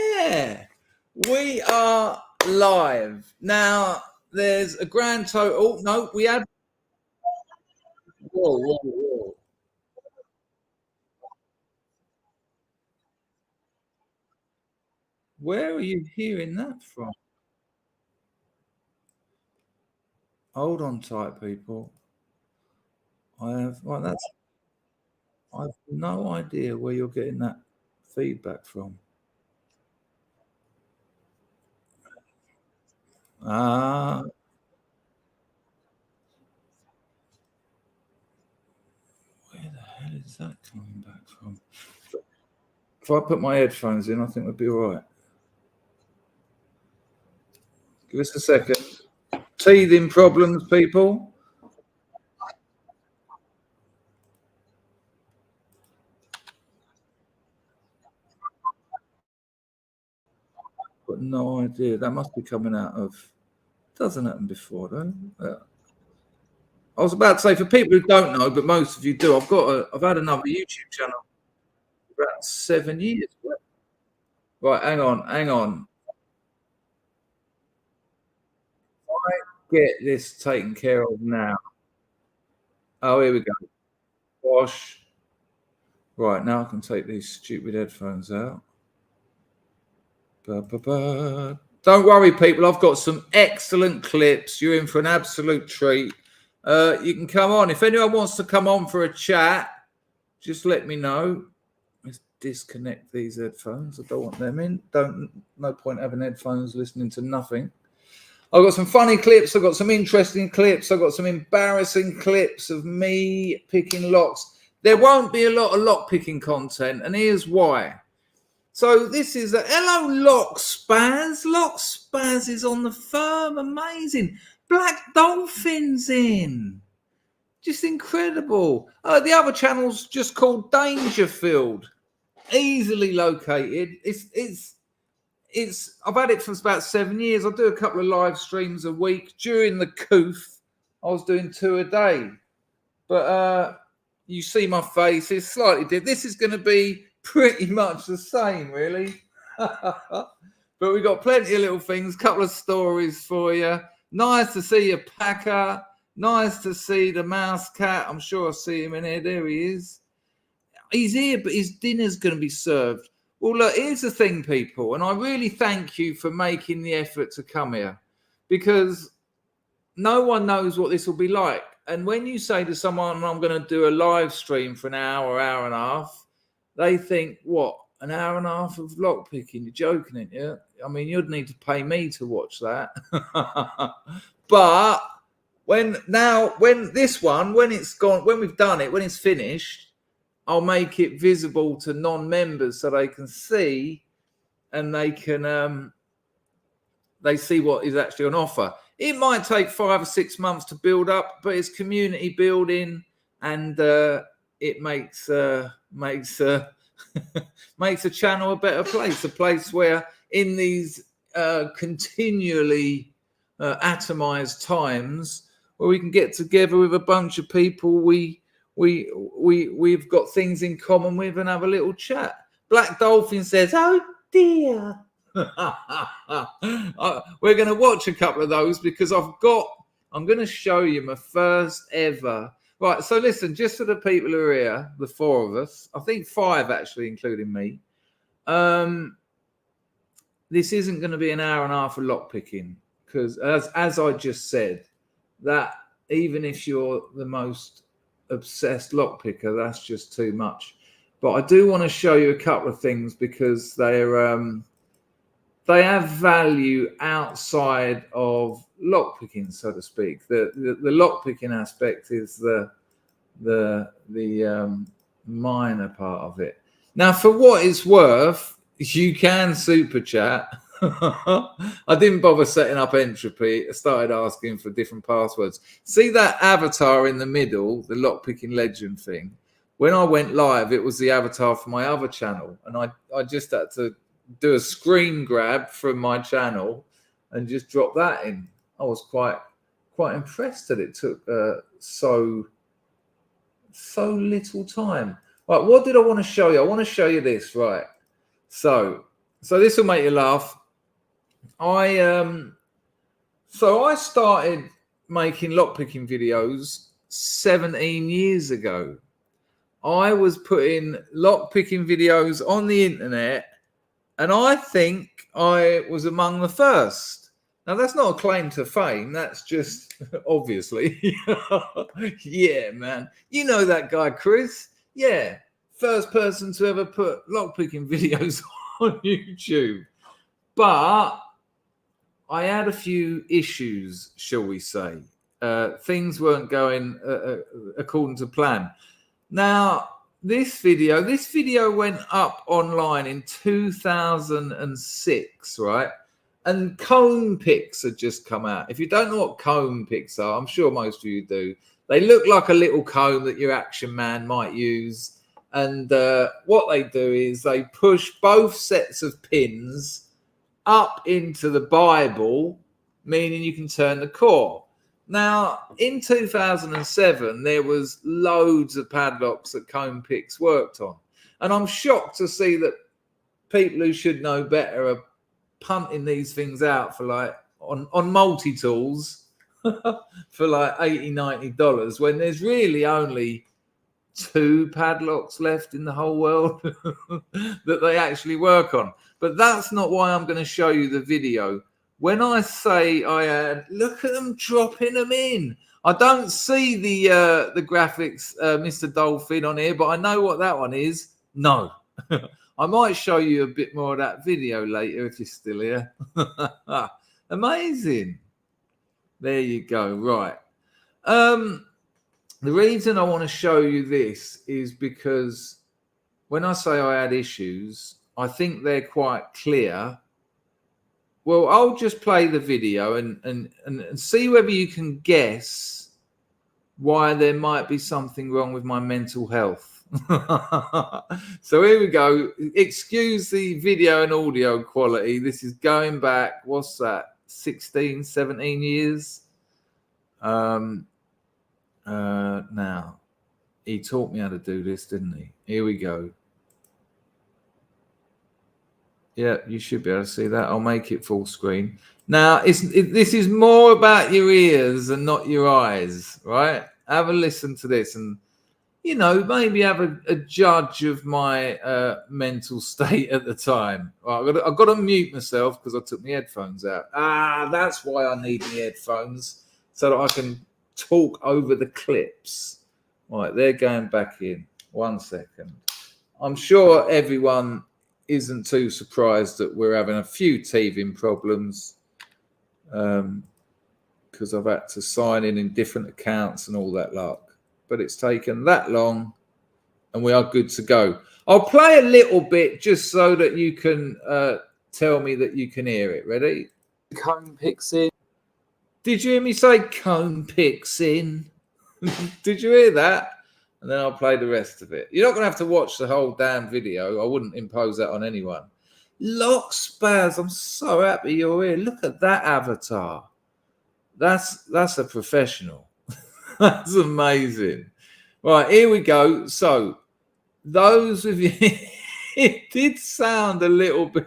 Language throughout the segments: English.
Yeah. We are live. Now, there's a grand total. No, we had. Whoa. Where are you hearing that from? Hold on tight, people. I have no idea where you're getting that feedback from. Ah, where the hell is that coming back from? If I put my headphones in, I think we'll be all right. Give us a second. Teething problems, people. Got no idea. That must be coming out of. Doesn't happen before though. I was about to say for people who don't know, but most of you do. I've had another YouTube channel for about 7 years. Right, hang on. Get this taken care of now. Oh, here we go. Gosh. Right, now I can take these stupid headphones out. Ba, ba, ba. Don't worry, people. I've got some excellent clips. You're in for an absolute treat. You can come on. If anyone wants to come on for a chat, just let me know. Let's disconnect these headphones. I don't want them in. No point having headphones listening to nothing. I've got some funny clips. I've got some interesting clips. I've got some embarrassing clips of me picking locks. There won't be a lot of lock picking content, and here's why. So this is a hello Lock Spaz. Lock Spaz is on the firm. Amazing. Black Dolphin's in. Just incredible. The other channel's just called Dangerfield. Easily located. It's I've had it for about 7 years. I do a couple of live streams a week. During the coof, I was doing 2 a day. But you see my face, it's slightly different. This is going to be pretty much the same, really. But we've got plenty of little things, couple of stories for you. Nice to see you, Packer. Nice to see the mouse cat. I'm sure I see him in here. There he is. He's here, but his dinner's going to be served. Well, look, here's the thing, people, and I really thank you for making the effort to come here because no one knows what this will be like. And when you say to someone, I'm going to do a live stream for an hour, hour and a half, they think, what, an hour and a half of lock picking? You're joking, aren't you? I mean, you'd need to pay me to watch that. But when this one, when it's gone, when we've done it, when it's finished, I'll make it visible to non-members so they can see and they can they see what is actually on offer. It might take 5 or 6 months to build up, but it's community building, and it makes makes a channel a better place, a place where in these continually atomized times, where we can get together with a bunch of people we've got things in common with and have a little chat. Black Dolphin says, "Oh dear." We're going to watch a couple of those because I'm going to show you my first ever. Right, so listen, just for the people who are here, the 4 of us, I think 5 actually, including me. This isn't going to be an hour and a half of lock picking because, as I just said, that even if you're the most obsessed lock picker, that's just too much. But I do want to show you a couple of things because they have value outside of lock picking, so to speak. The lock picking aspect is the minor part of it. Now, for what it's worth, you can super chat. I didn't bother setting up entropy. I started asking for different passwords. See that avatar in the middle, the lockpicking legend thing? When I went live, it was the avatar for my other channel, and I just had to do a screen grab from my channel and just drop that in. I was quite impressed that it took so little time. Right, what did I want to show you? I want to show you this, right? So this will make you laugh. I started making lockpicking videos 17 years ago. I was putting lockpicking videos on the internet, and I think I was among the first. Now, that's not a claim to fame. That's just obviously. Yeah, man. You know that guy, Chris. Yeah. First person to ever put lockpicking videos on YouTube. But I had a few issues, shall we say. Things weren't going according to plan. Now, this video went up online in 2006, right? And cone picks had just come out. If you don't know what cone picks are, I'm sure most of you do. They look like a little comb that your action man might use. And what they do is they push both sets of pins up into the Bible, meaning you can turn the core. Now, in 2007, there was loads of padlocks that Cone Picks worked on. And I'm shocked to see that people who should know better are punting these things out for like on multi-tools for like $80, $90 when there's really only 2 padlocks left in the whole world that they actually work on. But that's not why I'm going to show you the video. When I say I had, look at them dropping them in. I don't see the graphics, Mr. Dolphin, on here, but I know what that one is. No. I might show you a bit more of that video later if you're still here. Amazing. There you go. Right. The reason I want to show you this is because when I say I had issues, I think they're quite clear. Well, I'll just play the video and see whether you can guess why there might be something wrong with my mental health. So here we go. Excuse the video and audio quality. This is going back, what's that, 16, 17 years? Now, he taught me how to do this, didn't he? Here we go. Yeah, you should be able to see that. I'll make it full screen. Now, this is more about your ears and not your eyes, right? Have a listen to this and, you know, maybe have a judge of my mental state at the time. Right, I've got to mute myself because I took my headphones out. That's why I need my headphones, so that I can talk over the clips. Right, they're going back in. 1 second. I'm sure everyone isn't too surprised that we're having a few teething problems because I've had to sign in different accounts and all that luck. But it's taken that long and we are good to go. I'll play a little bit just so that you can tell me that you can hear it. Ready? Cone picks in. Did you hear me say cone picks in? Did you hear that? And then I'll play the rest of it. You're not going to have to watch the whole damn video. I wouldn't impose that on anyone. Lock Spaz, I'm so happy you're here. Look at that avatar. That's a professional. That's amazing. Right, here we go. So, those of you, it did sound a little bit.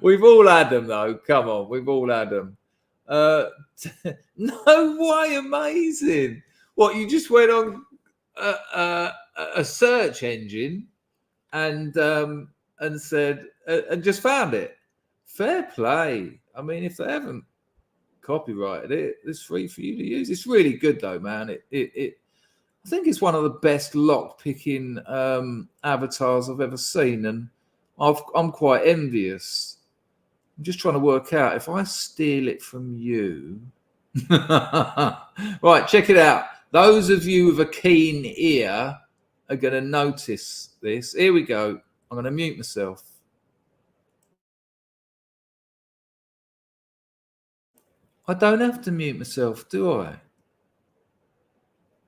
We've all had them, though. Come on, we've all had them. No way, amazing. What, you just went on a search engine and said and just found it? Fair play. I mean, if they haven't copyrighted it, it's free for you to use. It's really good though, man. I think it's one of the best lock picking avatars I've ever seen, and I'm quite envious. I'm just trying to work out if I steal it from you. Right, check it out. Those of you with a keen ear are going to notice this. Here we go. I'm going to mute myself. I don't have to mute myself, do I?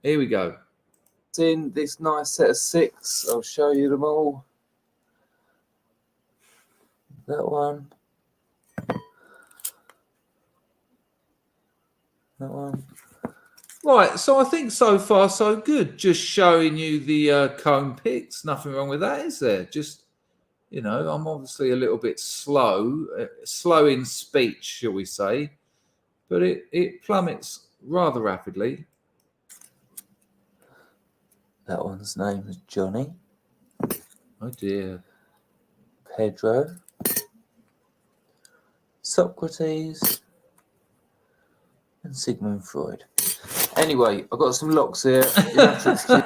Here we go. It's in this nice set of 6. I'll show you them all. That one. That one. Right, so I think so far so good. Just showing you the comb picks. Nothing wrong with that, is there? Just, I'm obviously a little bit slow in speech, shall we say, but it plummets rather rapidly. That one's name is Johnny. Oh dear. Pedro. Socrates. And Sigmund Freud. Anyway, I've got some locks here. You'll have to excuse.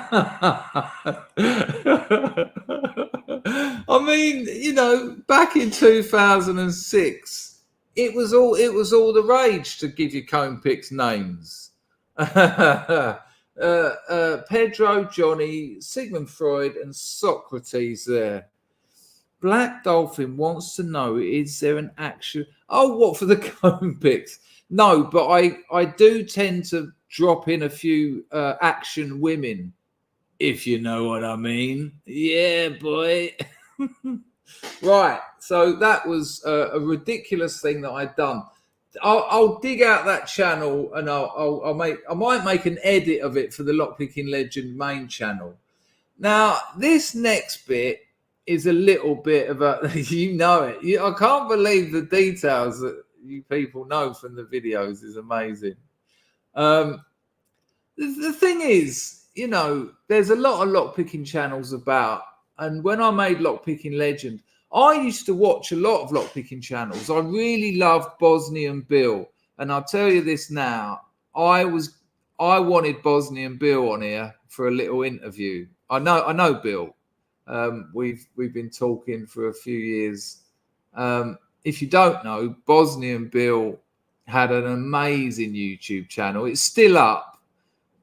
I mean, back in 2006, it was all the rage to give your comb picks names. Pedro, Johnny, Sigmund Freud, and Socrates there. Black Dolphin wants to know, is there an actual... Oh, what, for the comb picks? No, but I do tend to drop in a few action women, if you know what I mean. Yeah, boy. Right, so that was a ridiculous thing that I'd done. I'll dig out that channel and I might make an edit of it for the Lockpicking Legend main channel. Now, this next bit is a little bit of a, I can't believe the details that you people know from the videos is amazing. The thing is, there's a lot of lockpicking channels about, and when I made Lockpicking Legend, I used to watch a lot of lockpicking channels. I really loved Bosnian Bill, and I'll tell you this now, I wanted Bosnian Bill on here for a little interview. I know Bill. We've been talking for a few years. If you don't know, Bosnian Bill had an amazing YouTube channel. It's still up,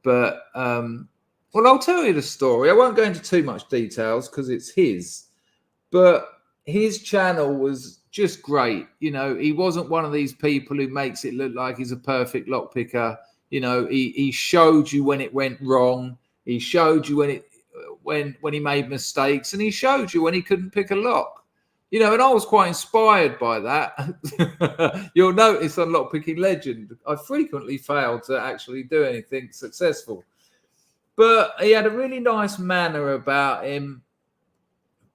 but I'll tell you the story. I won't go into too much details because it's his, but his channel was just great. He wasn't one of these people who makes it look like he's a perfect lockpicker. He showed you when it went wrong. He showed you when he made mistakes, and he showed you when he couldn't pick a lock. And I was quite inspired by that. You'll notice on Lockpicking Legend, I frequently failed to actually do anything successful. But he had a really nice manner about him.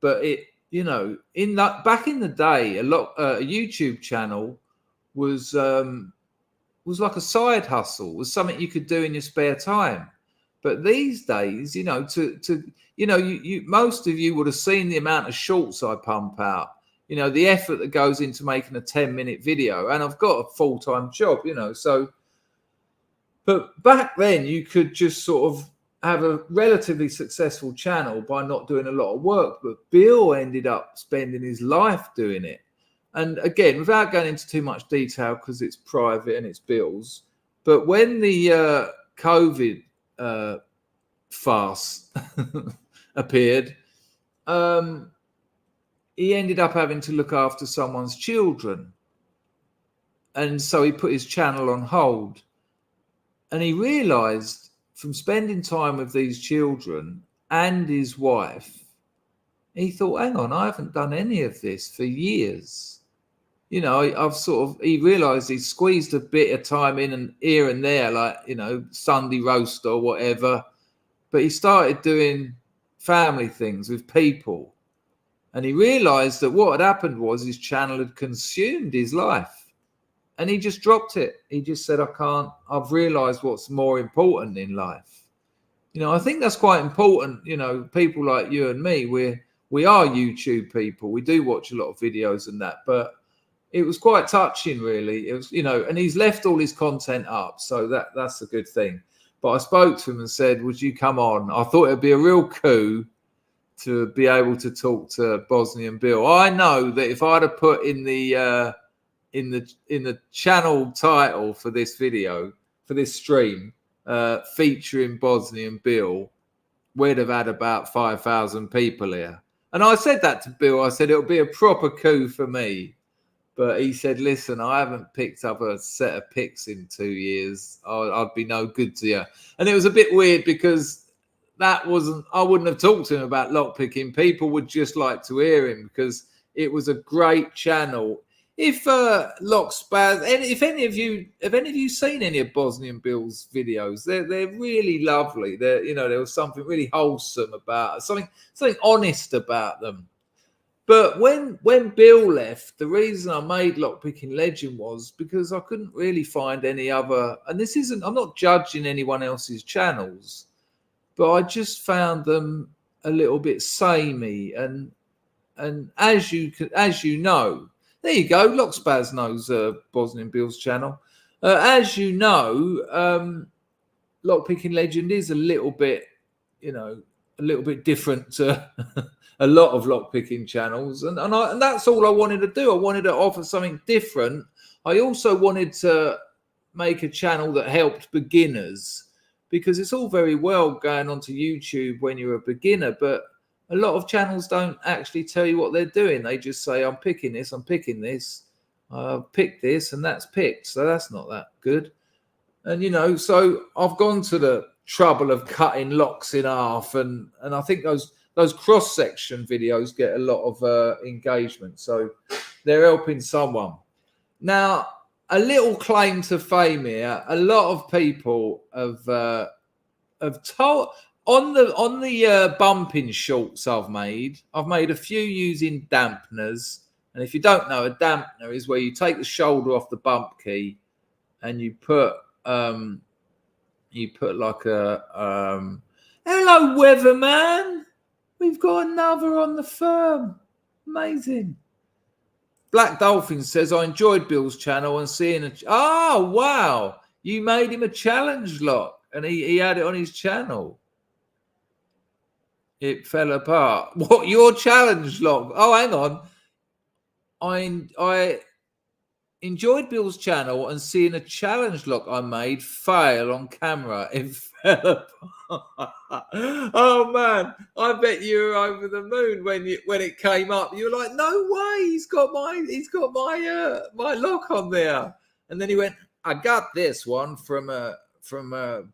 But back in the day, a YouTube channel was like a side hustle, was something you could do in your spare time. But these days, most of you would have seen the amount of shorts I pump out, the effort that goes into making a 10-minute video, and I've got a full-time job, so, but back then you could just sort of have a relatively successful channel by not doing a lot of work, but Bill ended up spending his life doing it. And again, without going into too much detail, because it's private and it's Bill's, but when the COVID farce appeared, he ended up having to look after someone's children, and so he put his channel on hold, and he realized from spending time with these children and his wife, he thought, hang on, I haven't done any of this for years. He realized he squeezed a bit of time in and here and there, like, Sunday roast or whatever. But he started doing family things with people. And he realized that what had happened was his channel had consumed his life. And he just dropped it. He just said, I've realized what's more important in life. I think that's quite important. People like you and me, we are YouTube people. We do watch a lot of videos and that, but it was quite touching, really. It was, and he's left all his content up, so that's a good thing. But I spoke to him and said, would you come on? I thought it'd be a real coup to be able to talk to Bosnian Bill. I know that if I'd have put in the channel title for this video, for this stream, featuring Bosnian Bill, we'd have had about 5,000 people here. And I said that to Bill. I said, it'll be a proper coup for me. But he said, listen, I haven't picked up a set of picks in 2 years. I'd be no good to you. And it was a bit weird because I wouldn't have talked to him about lockpicking. People would just like to hear him because it was a great channel. if Lock Spaz, and if any of you seen any of Bosnian Bill's videos, they're really lovely. There was something really wholesome about something honest about them. But when Bill left, the reason I made Lockpicking Legend was because I couldn't really find any other. And this isn't. I'm not judging anyone else's channels, but I just found them a little bit samey. And as you know, there you go. Lockspaz knows Bosnian Bill's channel. As you know, Lockpicking Legend is a little bit different to a lot of lockpicking channels, and that's all I wanted to do. I wanted to offer something different. I also wanted to make a channel that helped beginners, because it's all very well going onto YouTube when you're a beginner, but a lot of channels don't actually tell you what they're doing. They just say, I'm picking this, I've picked this, and that's picked. So that's not that good. And, so I've gone to the trouble of cutting locks in half, and I think those cross-section videos get a lot of engagement. So they're helping someone. Now, a little claim to fame here. A lot of people have told on the bumping shorts I've made a few using dampeners. And if you don't know, a dampener is where you take the shoulder off the bump key and you put like a hello, weatherman. We've got another on the firm. Amazing. Black Dolphin says, I enjoyed Bill's channel and seeing oh, wow. You made him a challenge lock and he had it on his channel. It fell apart. What, your challenge lock? Oh, hang on. I enjoyed Bill's channel and seeing a challenge lock I made fail on camera. It fell apart. Oh man, I bet you were over the moon when it came up. You were like, no way, he's got my lock on there. And then he went, I got this one from a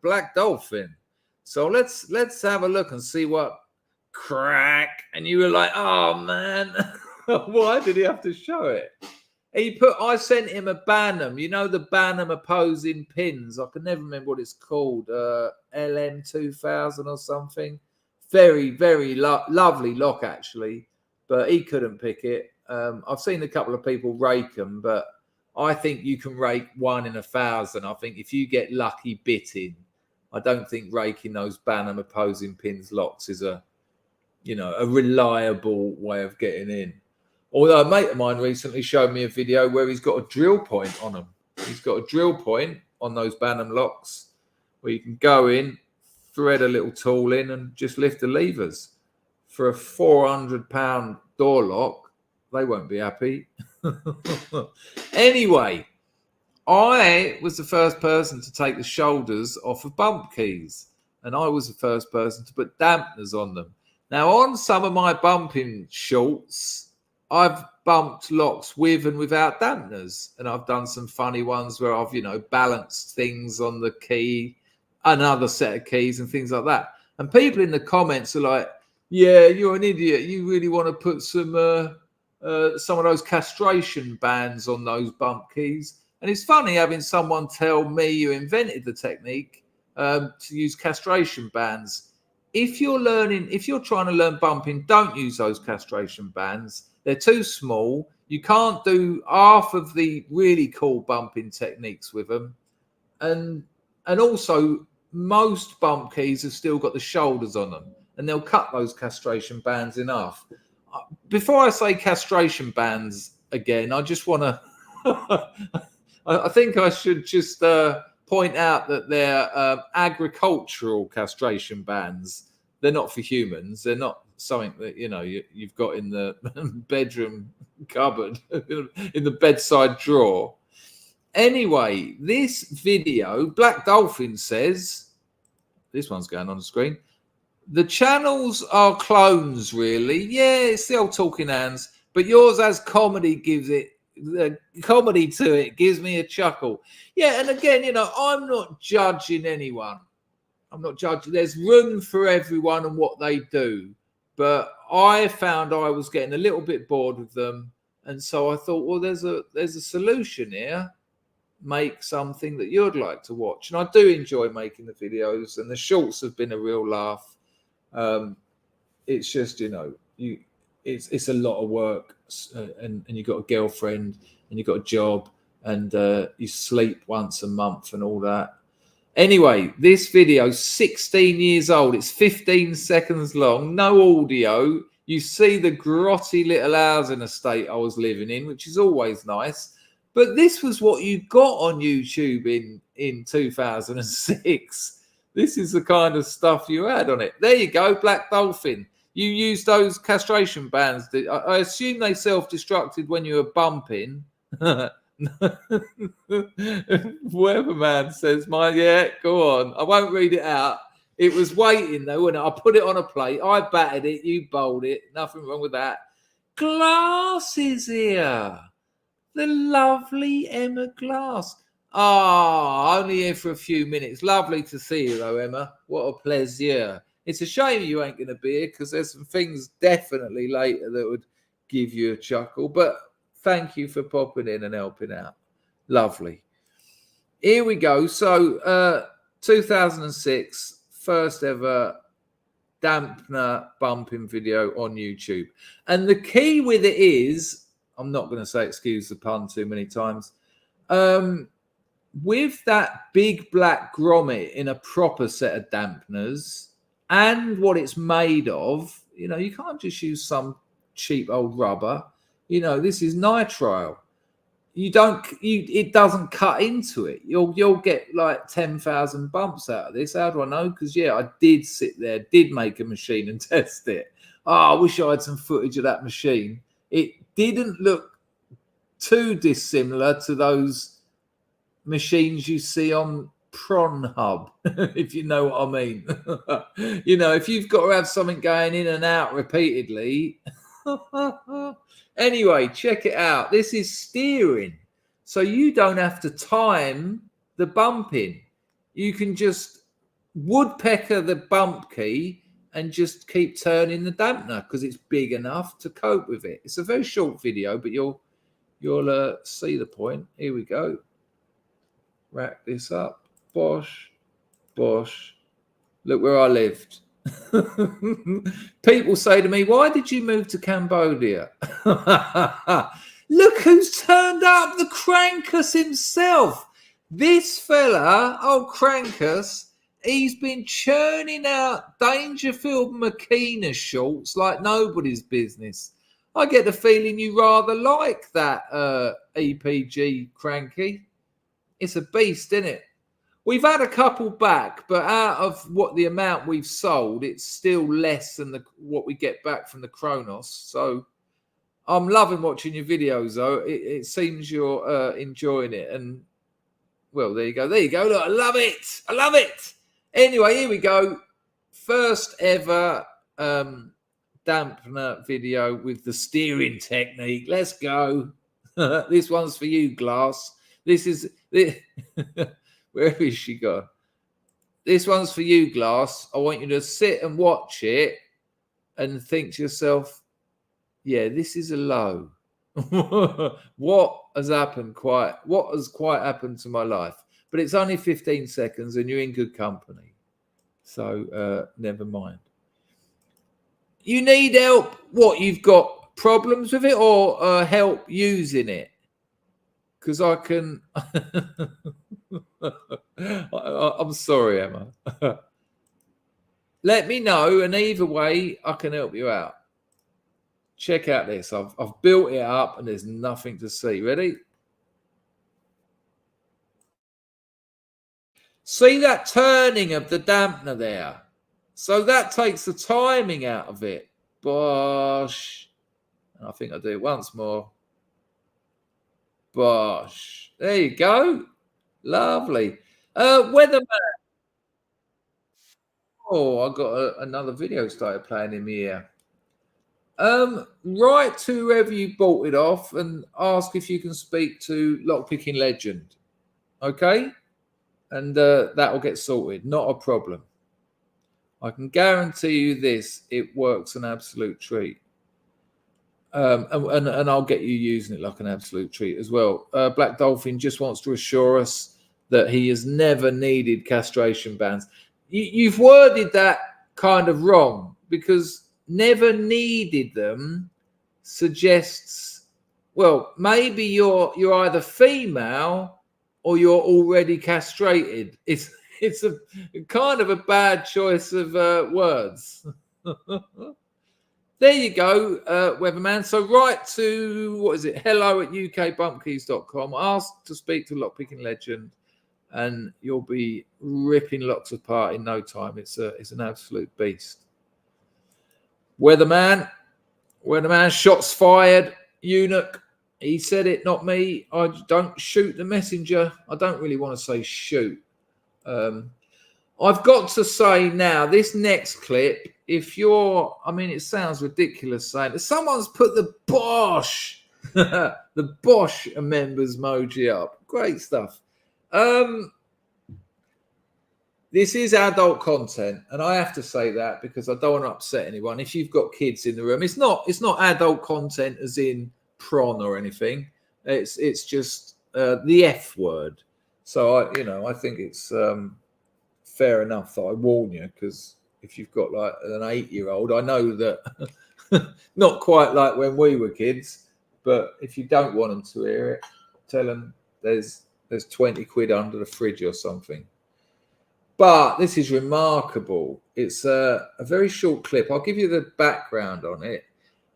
Black Dolphin. So let's have a look and see what crack. And you were like, oh man, why did he have to show it? I sent him a Banham, the Banham opposing pins. I can never remember what it's called, LM2000 or something. Very, very lovely lock, actually, but he couldn't pick it. I've seen a couple of people rake them, but I think you can rake 1 in 1,000. I think if you get lucky bitting, I don't think raking those Banham opposing pins locks is a reliable way of getting in. Although a mate of mine recently showed me a video where he's got a drill point on them. He's got a drill point on those Banham locks where you can go in, thread a little tool in and just lift the levers. For a £400 door lock, they won't be happy. Anyway, I was the first person to take the shoulders off of bump keys, and I was the first person to put dampeners on them. Now, on some of my bumping shorts, I've bumped locks with and without dampeners, and I've done some funny ones where I've, balanced things on the key, another set of keys and things like that. And people in the comments are like, yeah, you're an idiot. You really want to put some of those castration bands on those bump keys. And it's funny having someone tell me who invented the technique to use castration bands. If you're trying to learn bumping, don't use those castration bands. They're too small. You can't do half of the really cool bumping techniques with them. And also, most bump keys have still got the shoulders on them, and they'll cut those castration bands in half. Before I say castration bands again, I just want to... I think I should just point out that they're agricultural castration bands. They're not for humans. They're not something that you've got in the bedroom cupboard, in the bedside drawer. Anyway, this video, Black Dolphin says, this one's going on the screen, the channels are clones, really. Yeah, it's the old talking hands, but yours has comedy, gives it comedy to it, gives me a chuckle. Yeah, and again, I'm not judging anyone. I'm not judging. There's room for everyone and what they do. But I found I was getting a little bit bored with them. And so I thought, well, there's a solution here. Make something that you'd like to watch. And I do enjoy making the videos, and the shorts have been a real laugh. It's just, it's a lot of work, and you've got a girlfriend, and you've got a job, and you sleep once a month and all that. Anyway, this video is 16 years old. It's 15 seconds long, no audio. You see the grotty little housing estate I was living in, which is always nice. But this was what you got on YouTube in 2006. This is the kind of stuff you had on it. There you go, Black Dolphin. You used those castration bands. I assume they self-destructed when you were bumping. Weatherman says, yeah, go on. I won't read it out. It was waiting though, wasn't it? I put it on a plate. I battered it. You bowled it. Nothing wrong with that. Glass is here. The lovely Emma Glass. Only here for a few minutes. Lovely to see you though, Emma. What a pleasure. It's a shame you ain't going to be here, because there's some things definitely later that would give you a chuckle. But thank you for popping in and helping out. Lovely. Here we go. So 2006, first ever dampener bumping video on YouTube. And the key with it is, I'm not going to say excuse the pun too many times, with that big black grommet in a proper set of dampeners and what it's made of, you can't just use some cheap old rubber. This is nitrile. It doesn't cut into it. You'll get like 10,000 bumps out of this. How do I know? Because I did sit there, did make a machine and test it. I wish I had some footage of that machine. It didn't look too dissimilar to those machines you see on Pornhub, if you know what I mean. If you've got to have something going in and out repeatedly. Anyway, check it out. This is steering. So you don't have to time the bumping. You can just woodpecker the bump key and just keep turning the dampener, because it's big enough to cope with it. It's a very short video, but you'll see the point. Here we go. Rack this up. Bosh, bosh. Look where I lived. People say to me, why did you move to Cambodia? Look who's turned up, the Crankus himself. This fella, old Crankus, he's been churning out Dangerfield Makina shorts like nobody's business. I get the feeling you rather like that EPG Cranky. It's a beast, isn't it? We've had a couple back, but out of the amount we've sold, it's still less than what we get back from the Kronos. So I'm loving watching your videos, though. It seems you're enjoying it. And, well, there you go. There you go. Look, I love it. I love it. Anyway, here we go. First ever dampener video with the steering technique. Let's go. This one's for you, Glass. This is... Where has she gone? This one's for you, Glass. I want you to sit and watch it and think to yourself, yeah, this is a low. What has quite happened to my life? But it's only 15 seconds and you're in good company. So never mind. You need help? What, you've got problems with it, or help using it? Because I can... I'm sorry, Emma. Let me know, and either way, I can help you out. Check out this. I've built it up, and there's nothing to see. Ready? See that turning of the dampener there? So that takes the timing out of it. Bosh. And I think I'll do it once more. Bosh. There you go. Lovely. Weatherman. Oh, I got another video started playing in my ear. Write to whoever you bought it off and ask if you can speak to Lockpicking Legend. Okay? And that will get sorted. Not a problem. I can guarantee you this. It works an absolute treat. And I'll get you using it like an absolute treat as well. Black Dolphin just wants to assure us that he has never needed castration bans. You've worded that kind of wrong, because never needed them suggests, well, maybe you're either female or you're already castrated. It's a kind of a bad choice of words. There you go, Weatherman. So write to, what is it, hello@ukbumpkeys.com. Ask to speak to Lockpicking Legend, and you'll be ripping locks apart in no time. It's an absolute beast. Weatherman, shots fired. Eunuch, he said it, not me. I don't shoot the messenger. I don't really want to say shoot. I've got to say now, this next clip, if you're, I mean, it sounds ridiculous saying it. Someone's put the Bosch, the Bosch members emoji up. Great stuff. This is adult content, and I have to say that because I don't want to upset anyone. If you've got kids in the room, it's not adult content as in prawn or anything. It's just the F word. So I think it's fair enough that I warn you, because if you've got like an 8-year-old, I know that not quite like when we were kids, but if you don't want them to hear it, tell them there's 20 quid under the fridge or something. But this is remarkable. It's a very short clip. I'll give you the background on it.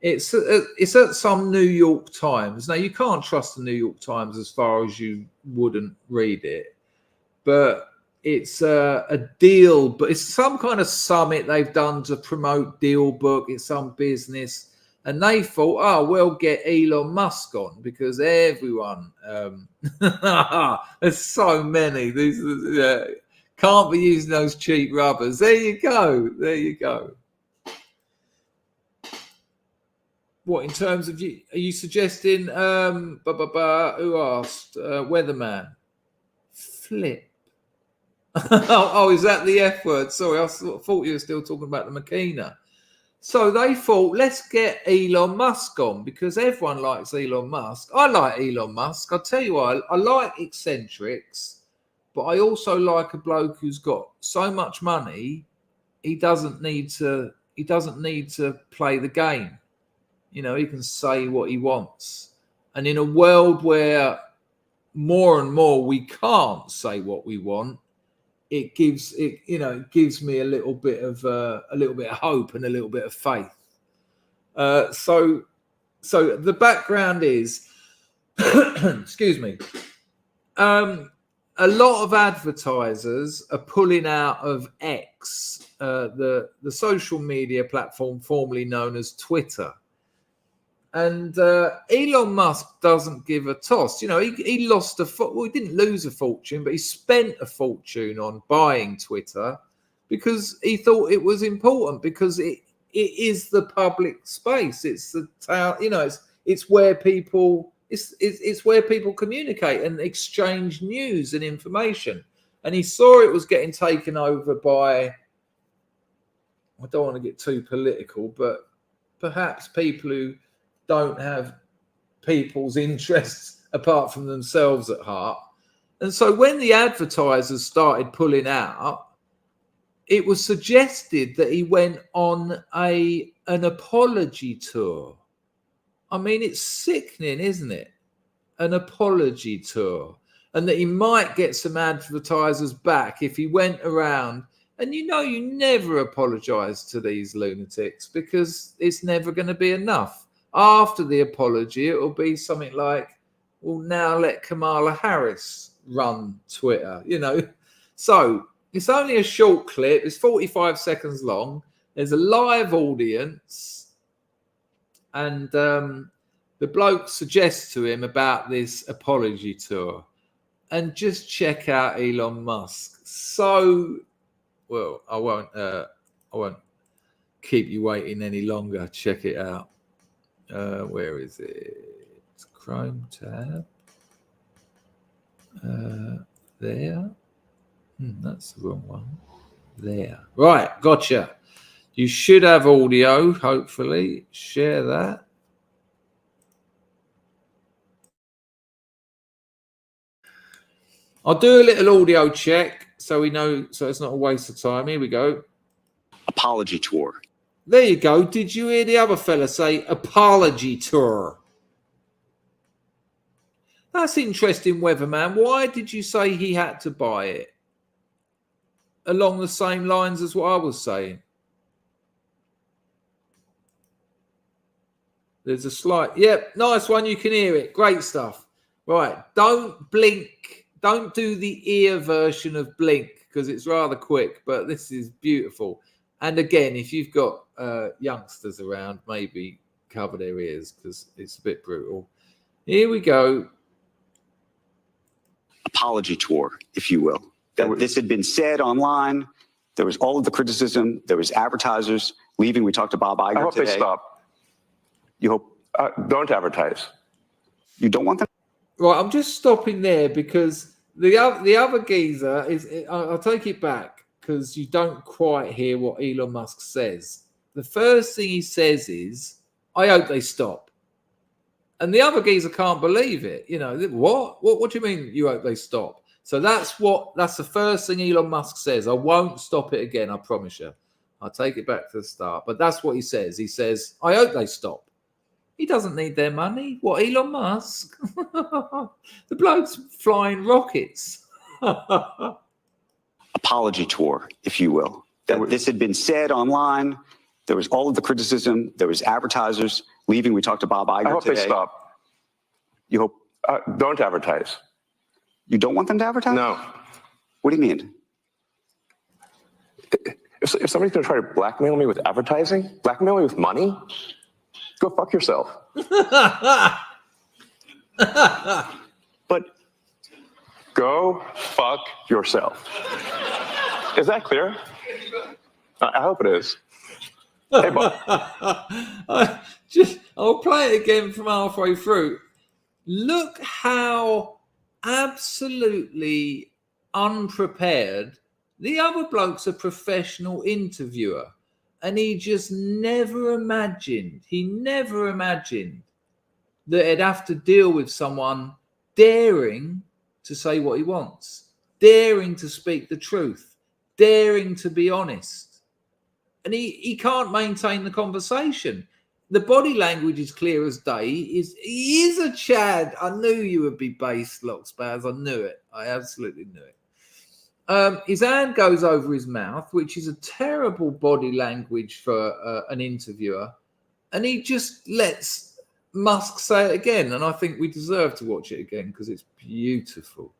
It's at some New York Times. Now, you can't trust the New York Times as far as you wouldn't read it, but it's a deal, but it's some kind of summit they've done to promote Deal Book. It's some business, and they thought, oh, we'll get Elon Musk on because everyone, there's so many. These can't be using those cheap rubbers. There you go. What, in terms of you? Are you suggesting? Who asked? Weatherman. Flip. Oh, is that the F word? Sorry, I thought you were still talking about the Makina. So they thought, let's get Elon Musk on because everyone likes Elon Musk. I like Elon Musk. I'll tell you what, I like eccentrics, but I also like a bloke who's got so much money, he doesn't need to play the game. He can say what he wants. And in a world where more and more we can't say what we want, it gives me a little bit of hope and a little bit of faith. So the background is, excuse me, a lot of advertisers are pulling out of X, the social media platform formerly known as Twitter. And Elon Musk doesn't give a toss. He lost he didn't lose a fortune, but he spent a fortune on buying Twitter because he thought it was important, because it is the public space. It's the town, it's where people it's where people communicate and exchange news and information. And he saw it was getting taken over by, I don't want to get too political, but perhaps people who don't have people's interests apart from themselves at heart. And so when the advertisers started pulling out, it was suggested that he went on an apology tour. I mean, it's sickening, isn't it? An apology tour. And that he might get some advertisers back if he went around. And you never apologize to these lunatics because it's never going to be enough. After the apology, it will be something like, well, now let Kamala Harris run Twitter, So it's only a short clip. It's 45 seconds long. There's a live audience. And the bloke suggests to him about this apology tour. And just check out Elon Musk. So, well, I won't keep you waiting any longer. Check it out. Where is it? It's Chrome tab. There. That's the wrong one. There. Right, gotcha. You should have audio, hopefully. Share that. I'll do a little audio check so we know, so it's not a waste of time. Here we go. Apology tour. There you go. Did you hear the other fella say apology tour? That's interesting, Weatherman. Why did you say he had to buy it? Along the same lines as what I was saying. There's a slight, yep, nice one. You can hear it. Great stuff. Right, don't blink. Don't do the ear version of blink because it's rather quick, but this is beautiful. And again, if you've got youngsters around, maybe cover their ears because it's a bit brutal. Here we go. Apology tour, if you will. This had been said online. There was all of the criticism. There was advertisers leaving. We talked to Bob Iger today. I hope they stop. You hope? Don't advertise. You don't want them? Right, I'm just stopping there because the other geezer is. I'll take it back because you don't quite hear what Elon Musk says. The first thing he says is, "I hope they stop," and the other geezer can't believe it. You know what? What do you mean? You hope they stop? So that's the first thing Elon Musk says. I won't stop it again. I promise you. I'll take it back to the start. But that's what he says. He says, "I hope they stop." He doesn't need their money. What, Elon Musk? The bloke's flying rockets. Apology tour, if you will. This had been said online. There was all of the criticism. There was advertisers leaving. We talked to Bob Iger today. I hope they stop. You hope? Don't advertise. You don't want them to advertise? No. What do you mean? If somebody's going to try to blackmail me with advertising, blackmail me with money, go fuck yourself. But go fuck yourself. Is that clear? I hope it is. Hey, Bob. I'll play it again from halfway through. Look how absolutely unprepared the other bloke's a professional interviewer. And he just never imagined that he'd have to deal with someone daring to say what he wants, daring to speak the truth, daring to be honest. And he can't maintain the conversation. The body language is clear as day. He is a Chad. I knew you would be based, Lockspaz. I knew it. I absolutely knew it. His hand goes over his mouth, which is a terrible body language for an interviewer. And he just lets Musk say it again. And I think we deserve to watch it again because it's beautiful.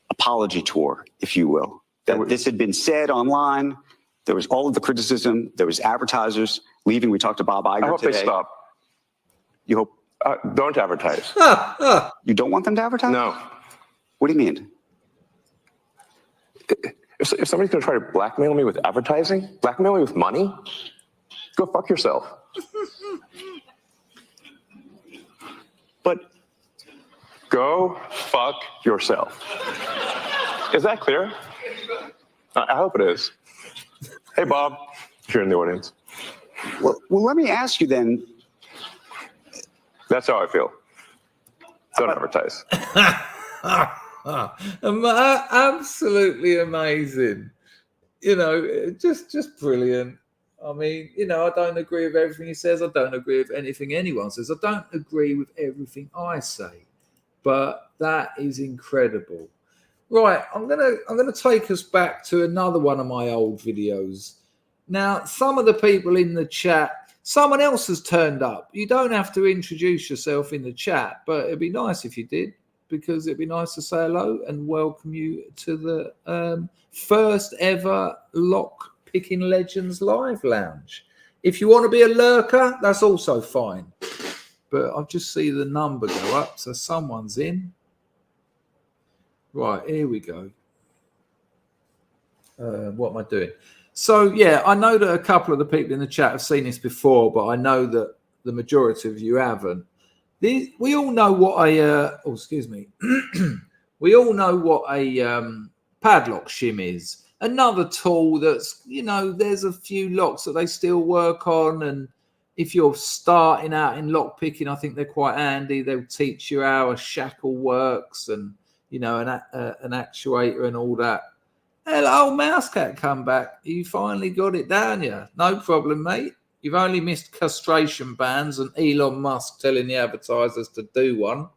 Apology tour, if you will. This had been said online. There was all of the criticism. There was advertisers leaving. We talked to Bob Iger today. I hope they stop. You hope? Don't advertise. You don't want them to advertise? No. What do you mean? If somebody's going to try to blackmail me with advertising, blackmail me with money, go fuck yourself. But go fuck yourself. Is that clear? I hope it is. Hey, Bob, if you're in the audience. well, let me ask you then. That's how I feel. Don't advertise. Absolutely amazing. You know, just brilliant. I mean, you know, I don't agree with everything he says. I don't agree with anything anyone says. I don't agree with everything I say. But that is incredible. Right, I'm gonna take us back to another one of my old videos. Now, some of the people in the chat, someone else has turned up. You don't have to introduce yourself in the chat, but it'd be nice if you did, because it'd be nice to say hello and welcome you to the first ever Lock Picking Legends Live Lounge. If you want to be a lurker, that's also fine. But I'll just see the number go up, so someone's in. Right, here we go. What am I doing? So, yeah, I know that a couple of the people in the chat have seen this before, but I know that the majority of you haven't. We all know what a we all know what a padlock shim is. Another tool that's, you know, there's a few locks that they still work on, and if you're starting out in lock picking, I think they're quite handy. They'll teach you how a shackle works and you know, an actuator and all that. Hello, Mousecat, come back. You finally got it down, yeah? No problem, mate. You've only missed castration bans and Elon Musk telling the advertisers to do one.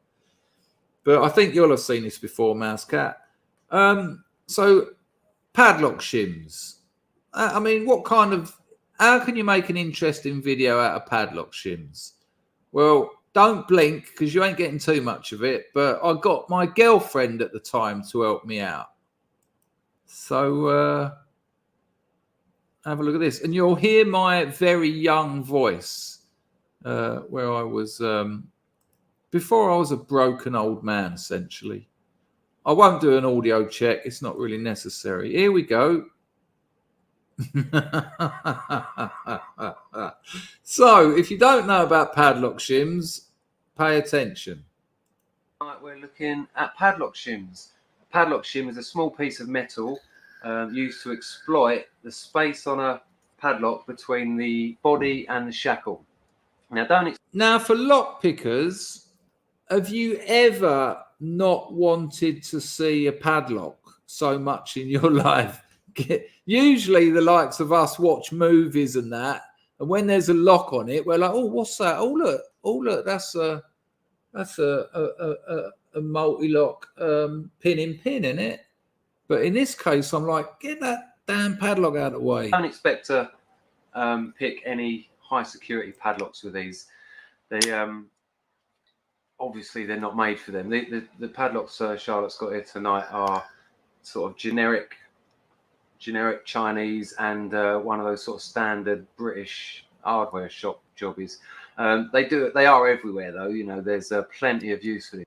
But I think you'll have seen this before, Mousecat. So padlock shims. I mean, how can you make an interesting video out of padlock shims? Well, don't blink because you ain't getting too much of it. But I got my girlfriend at the time to help me out. So have a look at this. And you'll hear my very young voice where I was before I was a broken old man, essentially. I won't do an audio check. It's not really necessary. Here we go. So, if you don't know about padlock shims, pay attention. Right, we're looking at padlock shims. A padlock shim is a small piece of metal used to exploit the space on a padlock between the body and the shackle. Now, for lock pickers, have you ever not wanted to see a padlock so much in your life? Usually the likes of us watch movies and that, and when there's a lock on it, we're like, oh, what's that? Oh look, that's a multi-lock pin, isn't it? But in this case, I'm like, get that damn padlock out of the way. Don't expect to pick any high security padlocks with these. They obviously they're not made for them. The padlocks Charlotte's got here tonight are sort of generic Chinese and one of those sort of standard British hardware shop jobbies. They are everywhere though. You know, there's plenty of use for this.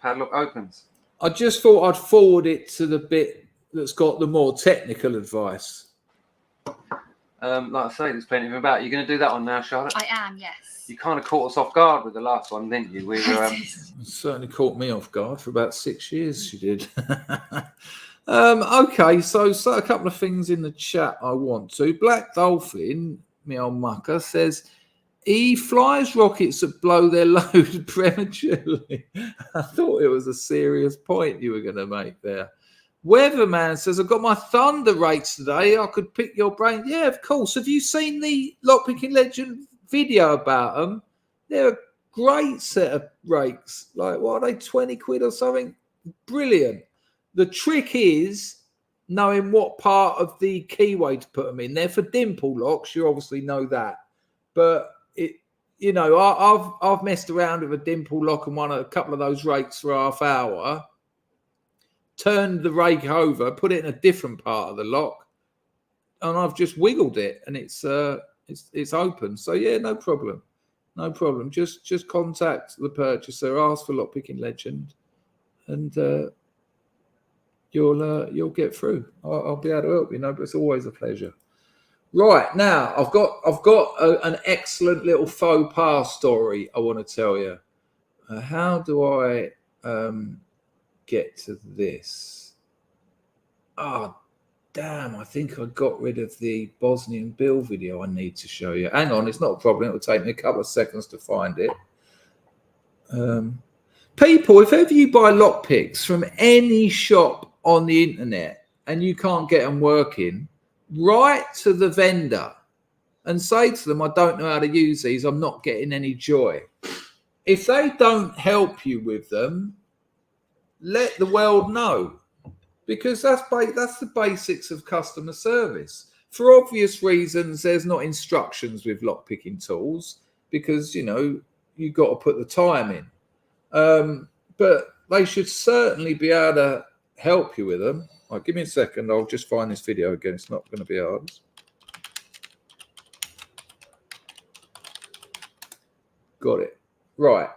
Padlock opens. I just thought I'd forward it to the bit that's got the more technical advice. Like I say, there's plenty of them about. You're going to do that one now, Charlotte? I am, yes. You kind of caught us off guard with the last one, didn't you? We were, It certainly caught me off guard for about 6 years, she did. Okay, so a couple of things in the chat I want to. Black Dolphin, me old mucker, says he flies rockets that blow their load prematurely. I thought it was a serious point you were going to make there. Weatherman says, I've got my thunder rakes today. I could pick your brain. Yeah, of course. Have you seen the Lockpicking Legend video about them? They're a great set of rakes. Like, what are they, 20 quid or something? Brilliant. The trick is knowing what part of the keyway to put them in. They're for dimple locks. You obviously know that. But, I've messed around with a dimple lock and won a couple of those rakes for half hour. Turned the rake over, put it in a different part of the lock, and I've just wiggled it, and it's open. So yeah, no problem. Just contact the purchaser, ask for Lockpicking Legend, and you'll get through. I'll be able to help you. But it's always a pleasure. Right now, I've got an excellent little faux pas story I want to tell you. How do I get to this? Oh damn, I think I got rid of the Bosnian Bill video I need to show you. Hang on, it's not a problem. It'll take me a couple of seconds to find it. People, if ever you buy lockpicks from any shop on the internet and you can't get them working, write to the vendor and say to them, I don't know how to use these. I'm not getting any joy. If they don't help you with them, let the world know, because that's the basics of customer service. For obvious reasons, there's not instructions with lockpicking tools because, you've got to put the time in. But they should certainly be able to help you with them. Right, give me a second. I'll just find this video again. It's not going to be hard. Got it. Right.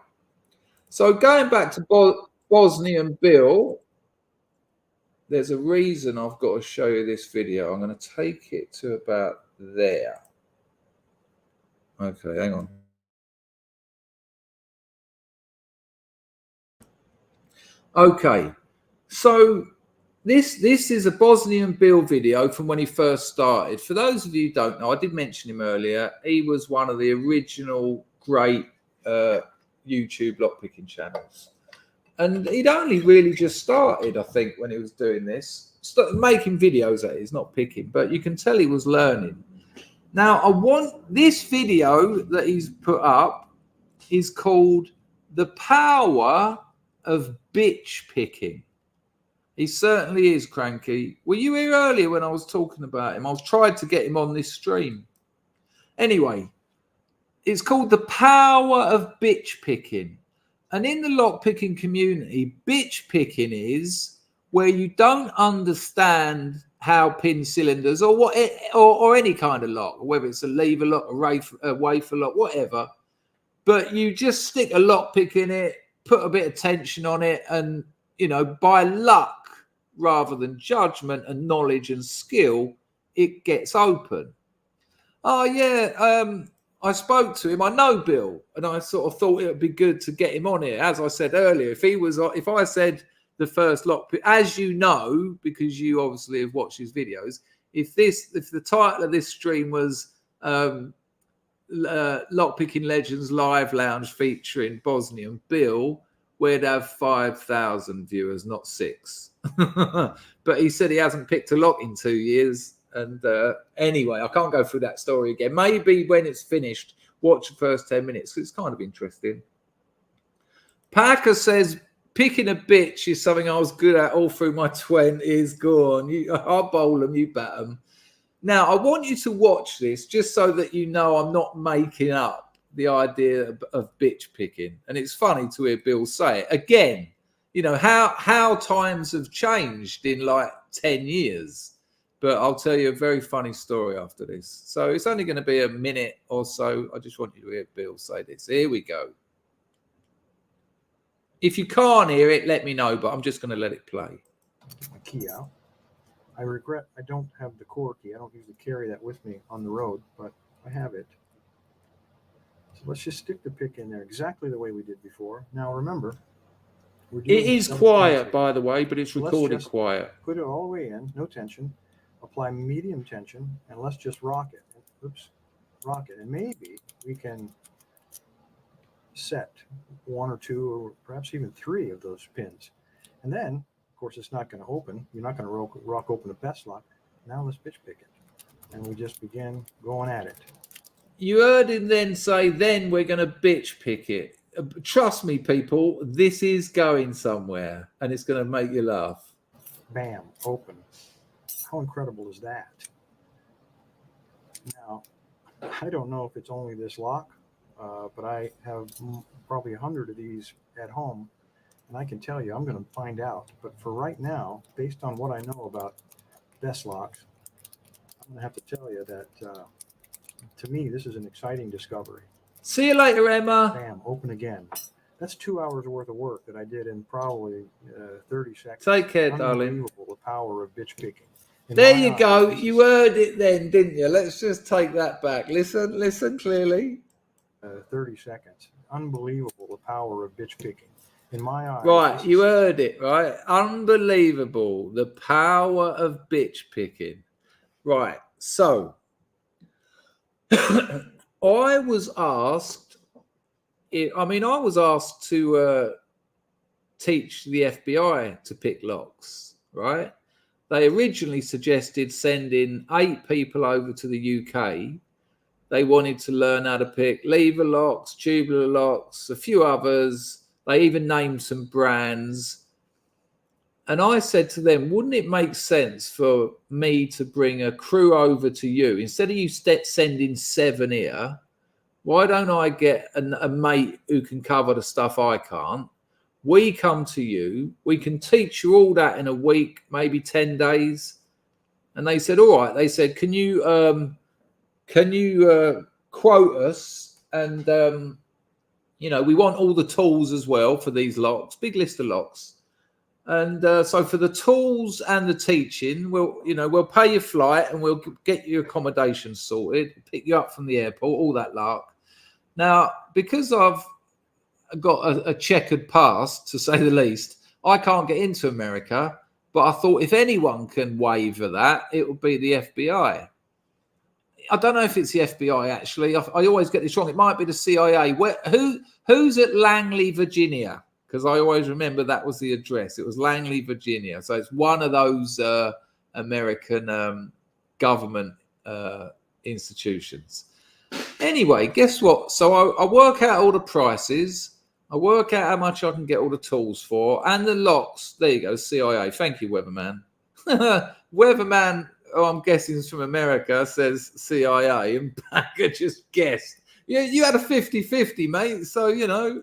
So going back to Bosnian Bill, there's a reason I've got to show you this video. I'm going to take it to about there. Okay, hang on. Okay, so this is a Bosnian Bill video from when he first started. For those of you who don't know, I did mention him earlier. He was one of the original great YouTube lockpicking channels. And he'd only really just started, I think, when he was doing this. Making videos, that is, not picking. But you can tell he was learning. Now, I want this video that he's put up is called The Power of Bitch Picking. He certainly is, Cranky. Were you here earlier when I was talking about him? I was trying to get him on this stream. Anyway, it's called The Power of Bitch Picking. And in the lockpicking community, bitch picking is where you don't understand how pin cylinders or any kind of lock, whether it's a lever lock, a wafer lock, whatever, but you just stick a lockpick in it, put a bit of tension on it, and, you know, by luck rather than judgment and knowledge and skill, it gets open. Oh, yeah, I spoke to him. I know Bill, and I sort of thought it would be good to get him on here. As I said earlier, if I said the first lockpick, as you know, because you obviously have watched his videos, if the title of this stream was Lockpicking Legends Live Lounge featuring Bosnian Bill, we'd have 5,000 viewers, not 6. But he said he hasn't picked a lock in 2 years. And anyway, I can't go through that story again. Maybe when it's finished, watch the first 10 minutes. It's kind of interesting. Packer says, picking a bitch is something I was good at all through my 20s. Go on. I'll bowl them, you bat them. Now, I want you to watch this just so that you know I'm not making up the idea of bitch picking. And it's funny to hear Bill say it. Again, you know, how times have changed in like 10 years. But I'll tell you a very funny story after this. So it's only going to be a minute or so. I just want you to hear Bill say this. Here we go. If you can't hear it, let me know, but I'm just going to let it play. My key out. I regret I don't have the core key. I don't usually carry that with me on the road, but I have it. So let's just stick the pick in there exactly the way we did before. Now remember, It is quiet, by the way, but it's recorded quiet. Put it all the way in, no tension. Apply medium tension, and let's just rock it. Oops, rock it. And maybe we can set 1 or 2 or perhaps even 3 of those pins. And then, of course, it's not going to open. You're not going to rock open a best lock. Now let's bitch pick it. And we just begin going at it. You heard him then say, then we're going to bitch pick it. Trust me, people, this is going somewhere, and it's going to make you laugh. Bam, open. How incredible is that? Now, I don't know if it's only this lock, but I have probably 100 of these at home, and I can tell you, I'm going to find out. But for right now, based on what I know about best locks, I'm going to have to tell you that, to me, this is an exciting discovery. See you later, Emma. Bam, open again. That's 2 hours worth of work that I did in probably 30 seconds. Take care, darling. Unbelievable, the power of bitch picking. There you go. You heard it then, didn't you? Let's just take that back. Listen clearly. 30 seconds. Unbelievable, the power of bitch picking. In my eyes. Right, you heard it, right? Unbelievable, the power of bitch picking. Right, so I was asked to teach the FBI to pick locks, right? They originally suggested sending 8 people over to the UK. They wanted to learn how to pick lever locks, tubular locks, a few others. They even named some brands. And I said to them, wouldn't it make sense for me to bring a crew over to you? Instead of you sending 7 here, why don't I get a mate who can cover the stuff I can't? We come to you. We can teach you all that in a week, maybe 10 days. And they said, all right. They said, can you quote us? And, we want all the tools as well for these locks, big list of locks. And so for the tools and the teaching, we'll pay your flight and we'll get your accommodation sorted, pick you up from the airport, all that lark. Now, because I've got a checkered past, to say the least, I can't get into America. But I thought if anyone can waiver that, it would be the FBI. I don't know if it's the FBI, actually. I always get this wrong. It might be the CIA. Who's at Langley, Virginia? Because I always remember that was the address. It was Langley, Virginia. So it's one of those American government institutions. Anyway, guess what? So I work out all the prices. I work out how much I can get all the tools for and the locks. There you go, CIA. Thank you, Weatherman. Weatherman, I'm guessing is from America, says CIA, and Packer just guessed. Yeah, you had a 50-50, mate. So, you know.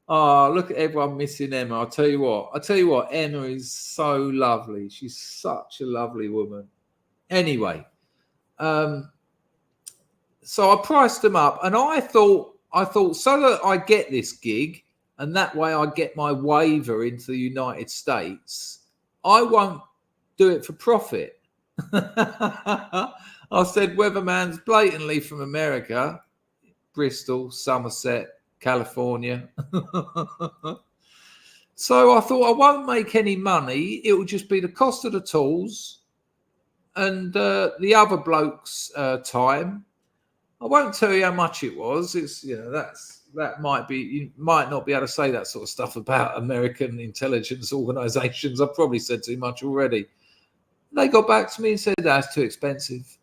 Oh, look at everyone missing Emma. I'll tell you what, Emma is so lovely. She's such a lovely woman. Anyway, so I priced them up, and I thought so that I get this gig, and that way I get my waiver into the United States, I won't do it for profit. I said, Weatherman's blatantly from America, Bristol, Somerset, California. So I thought I won't make any money. It will just be the cost of the tools and the other bloke's time. I won't tell you how much it was. It's, you know, that might be, you might not be able to say that sort of stuff about American intelligence organizations. I've probably said too much already. They got back to me and said that's too expensive.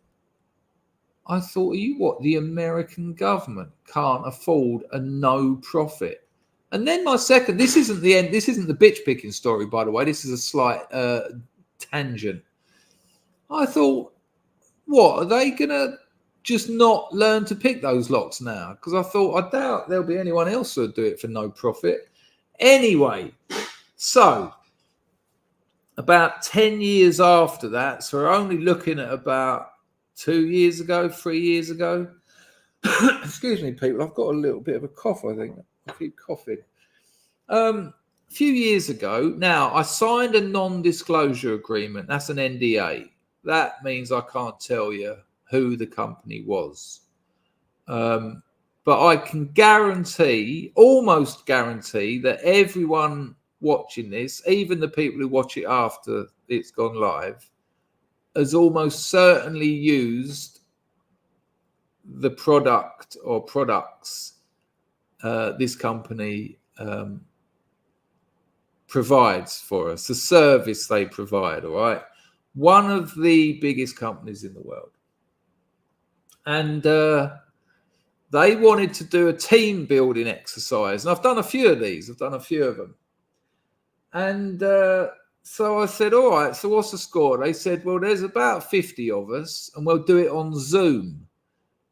I thought, you what? The American government can't afford a no profit. And then my second, this isn't the end. This isn't the bitch picking story, by the way. This is a slight tangent. I thought, what, are they going to just not learn to pick those locks now? Because I thought, I doubt there'll be anyone else who'll do it for no profit. Anyway, so about 10 years after that, so we're only looking at about 3 years ago. Excuse me, people. I've got a little bit of a cough, I think. I keep coughing. A few years ago, now I signed a non-disclosure agreement. That's an NDA. That means I can't tell you who the company was. But I can guarantee, almost guarantee, that everyone watching this, even the people who watch it after it's gone live, has almost certainly used the product or products this company provides for us, the service they provide, all right? One of the biggest companies in the world. And they wanted to do a team building exercise. And I've done a few of these. I've done a few of them. And so I said, all right, so what's the score? They said, well, there's about 50 of us, and we'll do it on Zoom.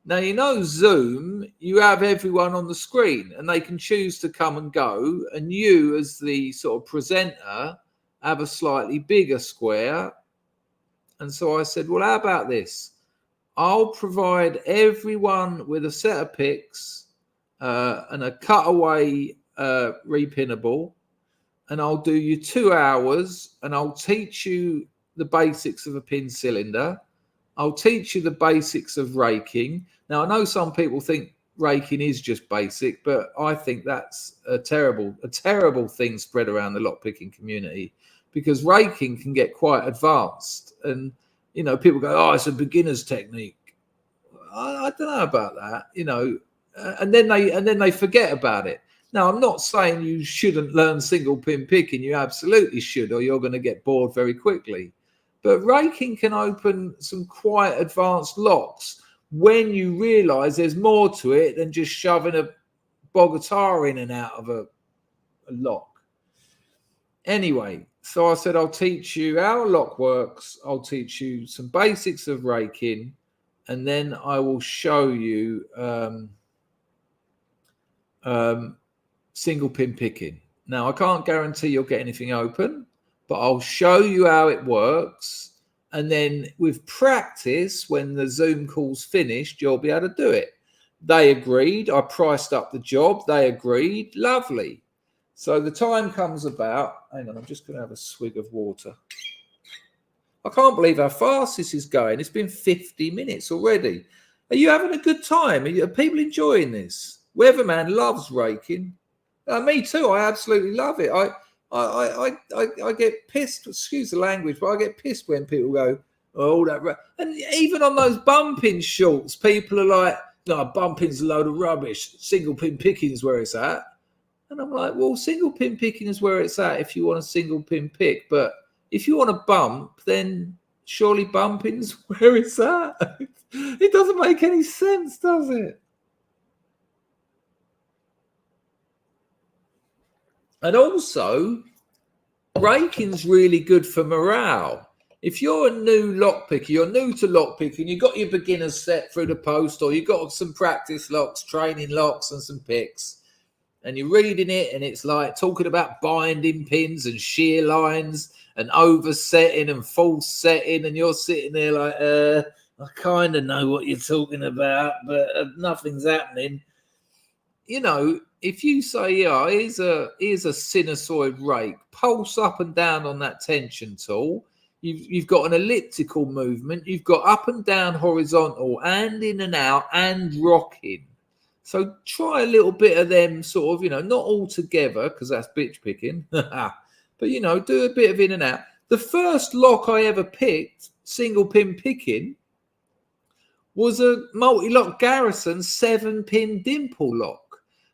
Now, you know, Zoom, you have everyone on the screen, and they can choose to come and go. And you, as the sort of presenter, have a slightly bigger square. And so I said, well, how about this? I'll provide everyone with a set of picks and a cutaway repinnable. And I'll do you 2 hours, and I'll teach you the basics of a pin cylinder. I'll teach you the basics of raking. Now, I know some people think raking is just basic, but I think that's a terrible thing spread around the lockpicking community, because raking can get quite advanced. And, you know, people go, oh, it's a beginner's technique. I don't know about that, you know, and then they forget about it. Now, I'm not saying you shouldn't learn single pin picking. You absolutely should, or you're going to get bored very quickly. But raking can open some quite advanced locks when you realise there's more to it than just shoving a bogatara in and out of a lock. Anyway, so I said, I'll teach you how a lock works. I'll teach you some basics of raking, and then I will show you single pin picking. Now, I can't guarantee you'll get anything open, but I'll show you how it works. And then with practice, when the Zoom call's finished, you'll be able to do it. They agreed. I priced up the job. They agreed. Lovely. So the time comes about. Hang on, I'm just going to have a swig of water. I can't believe how fast this is going. It's been 50 minutes already. Are you having a good time? Are people enjoying this? Weatherman loves raking. Me too. I absolutely love it. I get pissed. Excuse the language, but I get pissed when people go, all that. And even on those bumping shorts, people are like, no, bumping's a load of rubbish. Single pin picking is where it's at. And I'm like, well, single pin picking is where it's at if you want a single pin pick. But if you want to bump, then surely bumping's where it's at. It doesn't make any sense, does it? And also, raking's really good for morale. If you're a new lockpicker, you're new to lockpicking, you've got your beginner's set through the post, or you've got some practice locks, training locks, and some picks, and you're reading it, and it's like talking about binding pins and shear lines and oversetting and false setting, and you're sitting there like, I kind of know what you're talking about, but nothing's happening. You know, if you say, yeah, here's a sinusoid rake, pulse up and down on that tension tool. You've got an elliptical movement. You've got up and down horizontal and in and out and rocking. So try a little bit of them sort of, you know, not all together because that's bitch picking. But, you know, do a bit of in and out. The first lock I ever picked, single pin picking, was a multi-lock Garrison 7-pin dimple lock.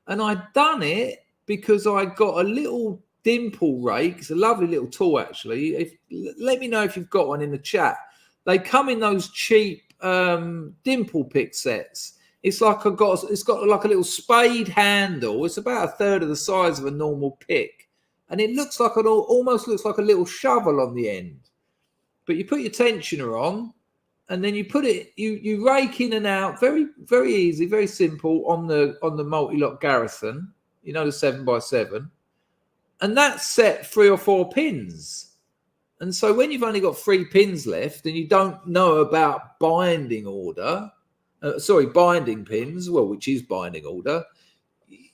And I'd done it because I got a little dimple rake. It's a lovely little tool, actually. Let me know if you've got one in the chat. They come in those cheap dimple pick sets. It's got like a little spade handle. It's about a third of the size of a normal pick, and it looks like almost looks like a little shovel on the end. But you put your tensioner on, and then you put it, you rake in and out, very, very easy, very simple on the multi-lock Garrison, you know, the 7x7. And that's set 3 or 4 pins. And so when you've only got 3 pins left and you don't know about binding pins, well, which is binding order,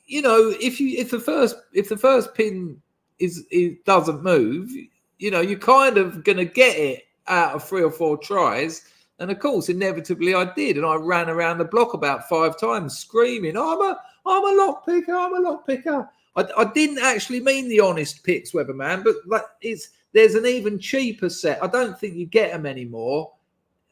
you know, if the first pin it doesn't move, you know, you're kind of going to get it out of 3 or 4 tries. And of course, inevitably, I did, and I ran around the block about 5 times, screaming, "I'm a lock picker! I'm a lock picker!" I didn't actually mean the honest picks, Weatherman, but there's an even cheaper set. I don't think you get them anymore.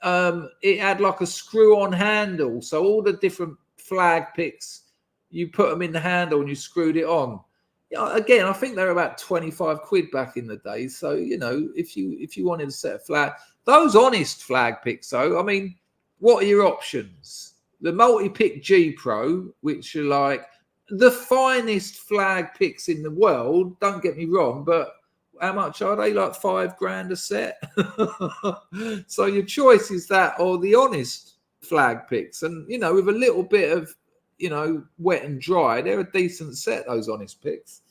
It had like a screw-on handle, so all the different flag picks, you put them in the handle and you screwed it on. Again, I think they were about 25 quid back in the day. So, you know, if you wanted a set of flag, those honest flag picks, though, I mean, what are your options? The multi-pick G Pro, which are like the finest flag picks in the world. Don't get me wrong, but how much are they? Like $5,000 a set. So your choice is that or the honest flag picks, and you know, with a little bit of, you know, wet and dry, they're a decent set, those honest picks.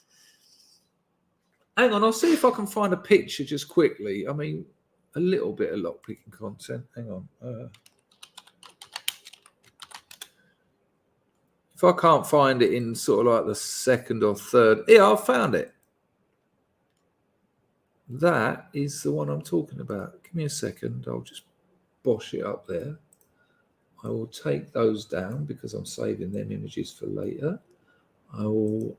Hang on, I'll see if I can find a picture just quickly. I mean, a little bit of lock picking content. Hang on. If I can't find it in sort of like the second or third, yeah, I found it. That is the one I'm talking about. Give me a second. I'll just bosh it up there. I will take those down because I'm saving them images for later. I will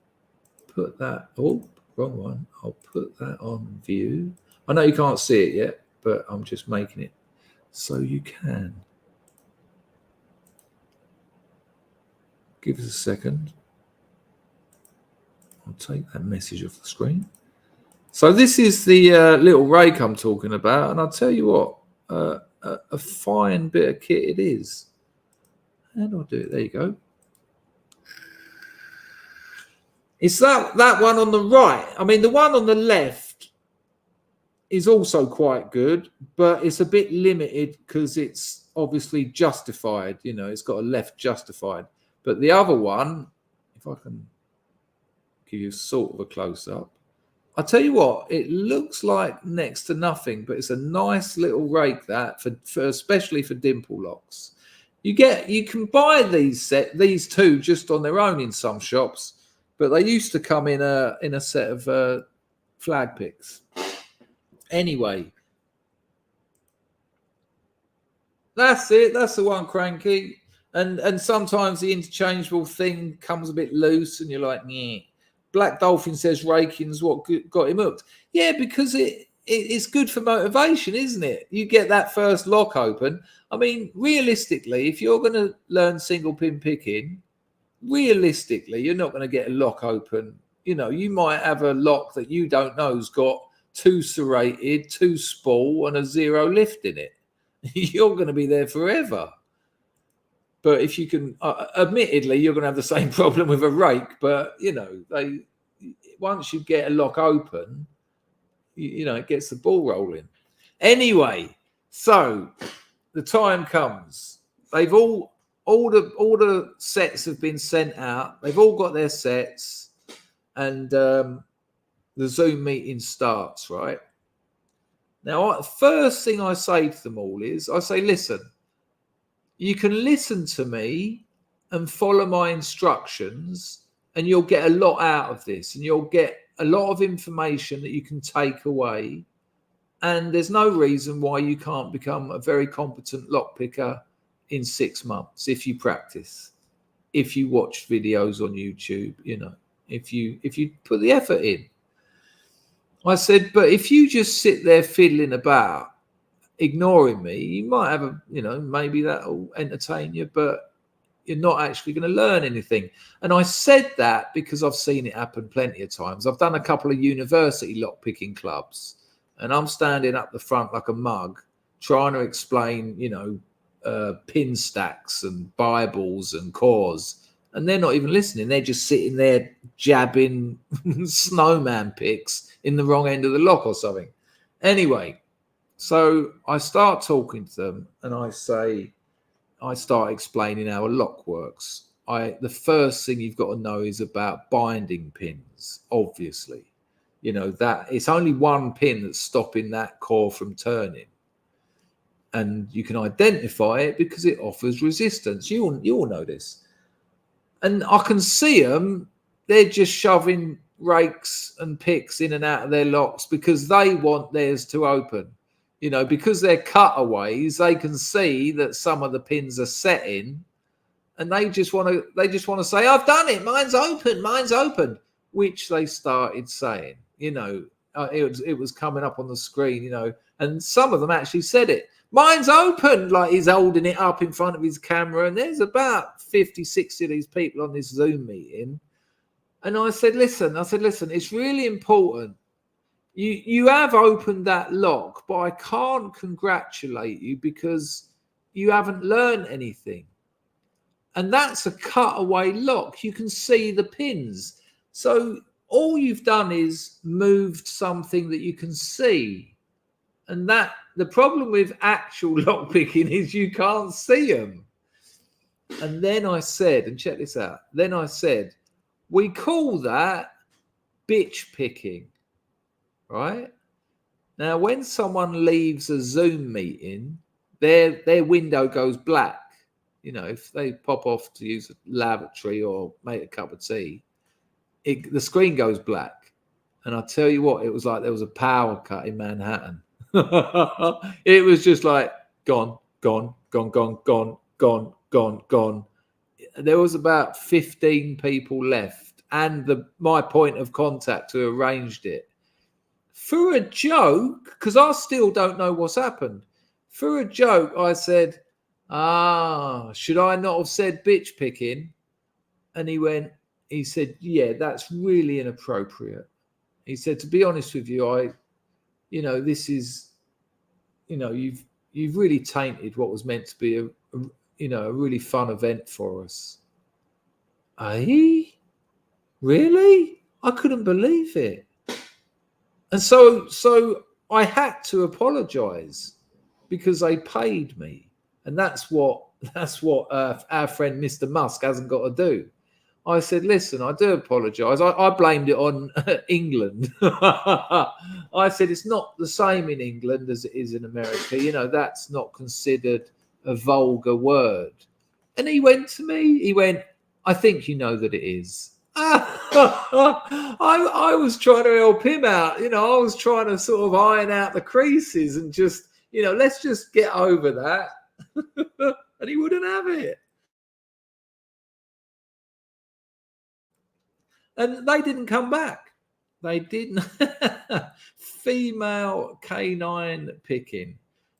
put that. Oh, wrong one. I'll put that on view. I know you can't see it yet, but I'm just making it so you can. Give us a second. I'll take that message off the screen. So this is the little rake I'm talking about, and I'll tell you what, a fine bit of kit it is. How do I do it? There you go. It's that one on the right. I mean, the one on the left is also quite good, but it's a bit limited because it's obviously justified. You know, it's got a left justified. But the other one, if I can give you sort of a close-up, I'll tell you what, it looks like next to nothing, but it's a nice little rake that for especially for dimple locks. You can buy these two just on their own in some shops, but they used to come in a set of flag picks. Anyway, that's it. That's the one, Cranky. And sometimes the interchangeable thing comes a bit loose, and you're like, yeah. Black Dolphin says raking's what got him hooked. Yeah, because it's good for motivation, isn't it? You get that first lock open. I mean, realistically, if you're going to learn single pin picking, realistically, you're not going to get a lock open. You know, you might have a lock that you don't know's got 2 serrated, 2 spool, and a 0 lift in it. You're going to be there forever. But if you can, admittedly, you're going to have the same problem with a rake. But you know, once you get a lock open, you know, it gets the ball rolling. Anyway, so the time comes. They've all the sets have been sent out. They've all got their sets, and the Zoom meeting starts. Right now, first thing I say to them all is, I say, listen, you can listen to me and follow my instructions, and you'll get a lot out of this, and you'll get a lot of information that you can take away. And there's no reason why you can't become a very competent lockpicker in 6 months if you practice, if you watch videos on YouTube, you know, if you put the effort in. I said, but if you just sit there fiddling about, ignoring me, you might have a, you know, maybe that'll entertain you, but you're not actually going to learn anything. And I said that because I've seen it happen plenty of times. I've done a couple of university lockpicking clubs, and I'm standing up the front like a mug trying to explain, you know, pin stacks and Bibles and cores, and they're not even listening. They're just sitting there jabbing snowman picks in the wrong end of the lock or something. Anyway, so I start talking to them, and I start explaining how a lock works. The first thing you've got to know is about binding pins, obviously. You know, that it's only one pin that's stopping that core from turning. And you can identify it because it offers resistance. You all know this. And I can see them, they're just shoving rakes and picks in and out of their locks because they want theirs to open. You know, because they're cutaways, they can see that some of the pins are setting, and they just want to say, "I've done it. Mine's open," which they started saying. You know, it was coming up on the screen. You know, and some of them actually said it. Mine's open, like he's holding it up in front of his camera, and there's about 50, 60 of these people on this Zoom meeting. And I said, listen, it's really important. You have opened that lock, but I can't congratulate you because you haven't learned anything. And that's a cutaway lock. You can see the pins. So all you've done is moved something that you can see. And that the problem with actual lock picking is you can't see them. And then I said, and check this out, then I said, we call that bitch picking. Right now, when someone leaves a Zoom meeting, their window goes black. You know, if they pop off to use a lavatory or make a cup of tea, the screen goes black. And I tell you what, it was like there was a power cut in Manhattan. It was just like gone. There was about 15 people left, and my point of contact who arranged it. For a joke, because I still don't know what's happened. For a joke, I said, should I not have said bitch picking? And he said, yeah, that's really inappropriate. He said, to be honest with you, this is, you've really tainted what was meant to be a really fun event for us. Really? I couldn't believe it. And so I had to apologize because they paid me. And that's what our friend Mr. Musk hasn't got to do. I said, listen, I do apologize. I blamed it on England. I said, it's not the same in England as it is in America. You know, that's not considered a vulgar word. And he went to me, I think you know that it is. I was trying to help him out. You know, I was trying to sort of iron out the creases and just, let's just get over that. And he wouldn't have it. And they didn't come back. They didn't. Female canine picking.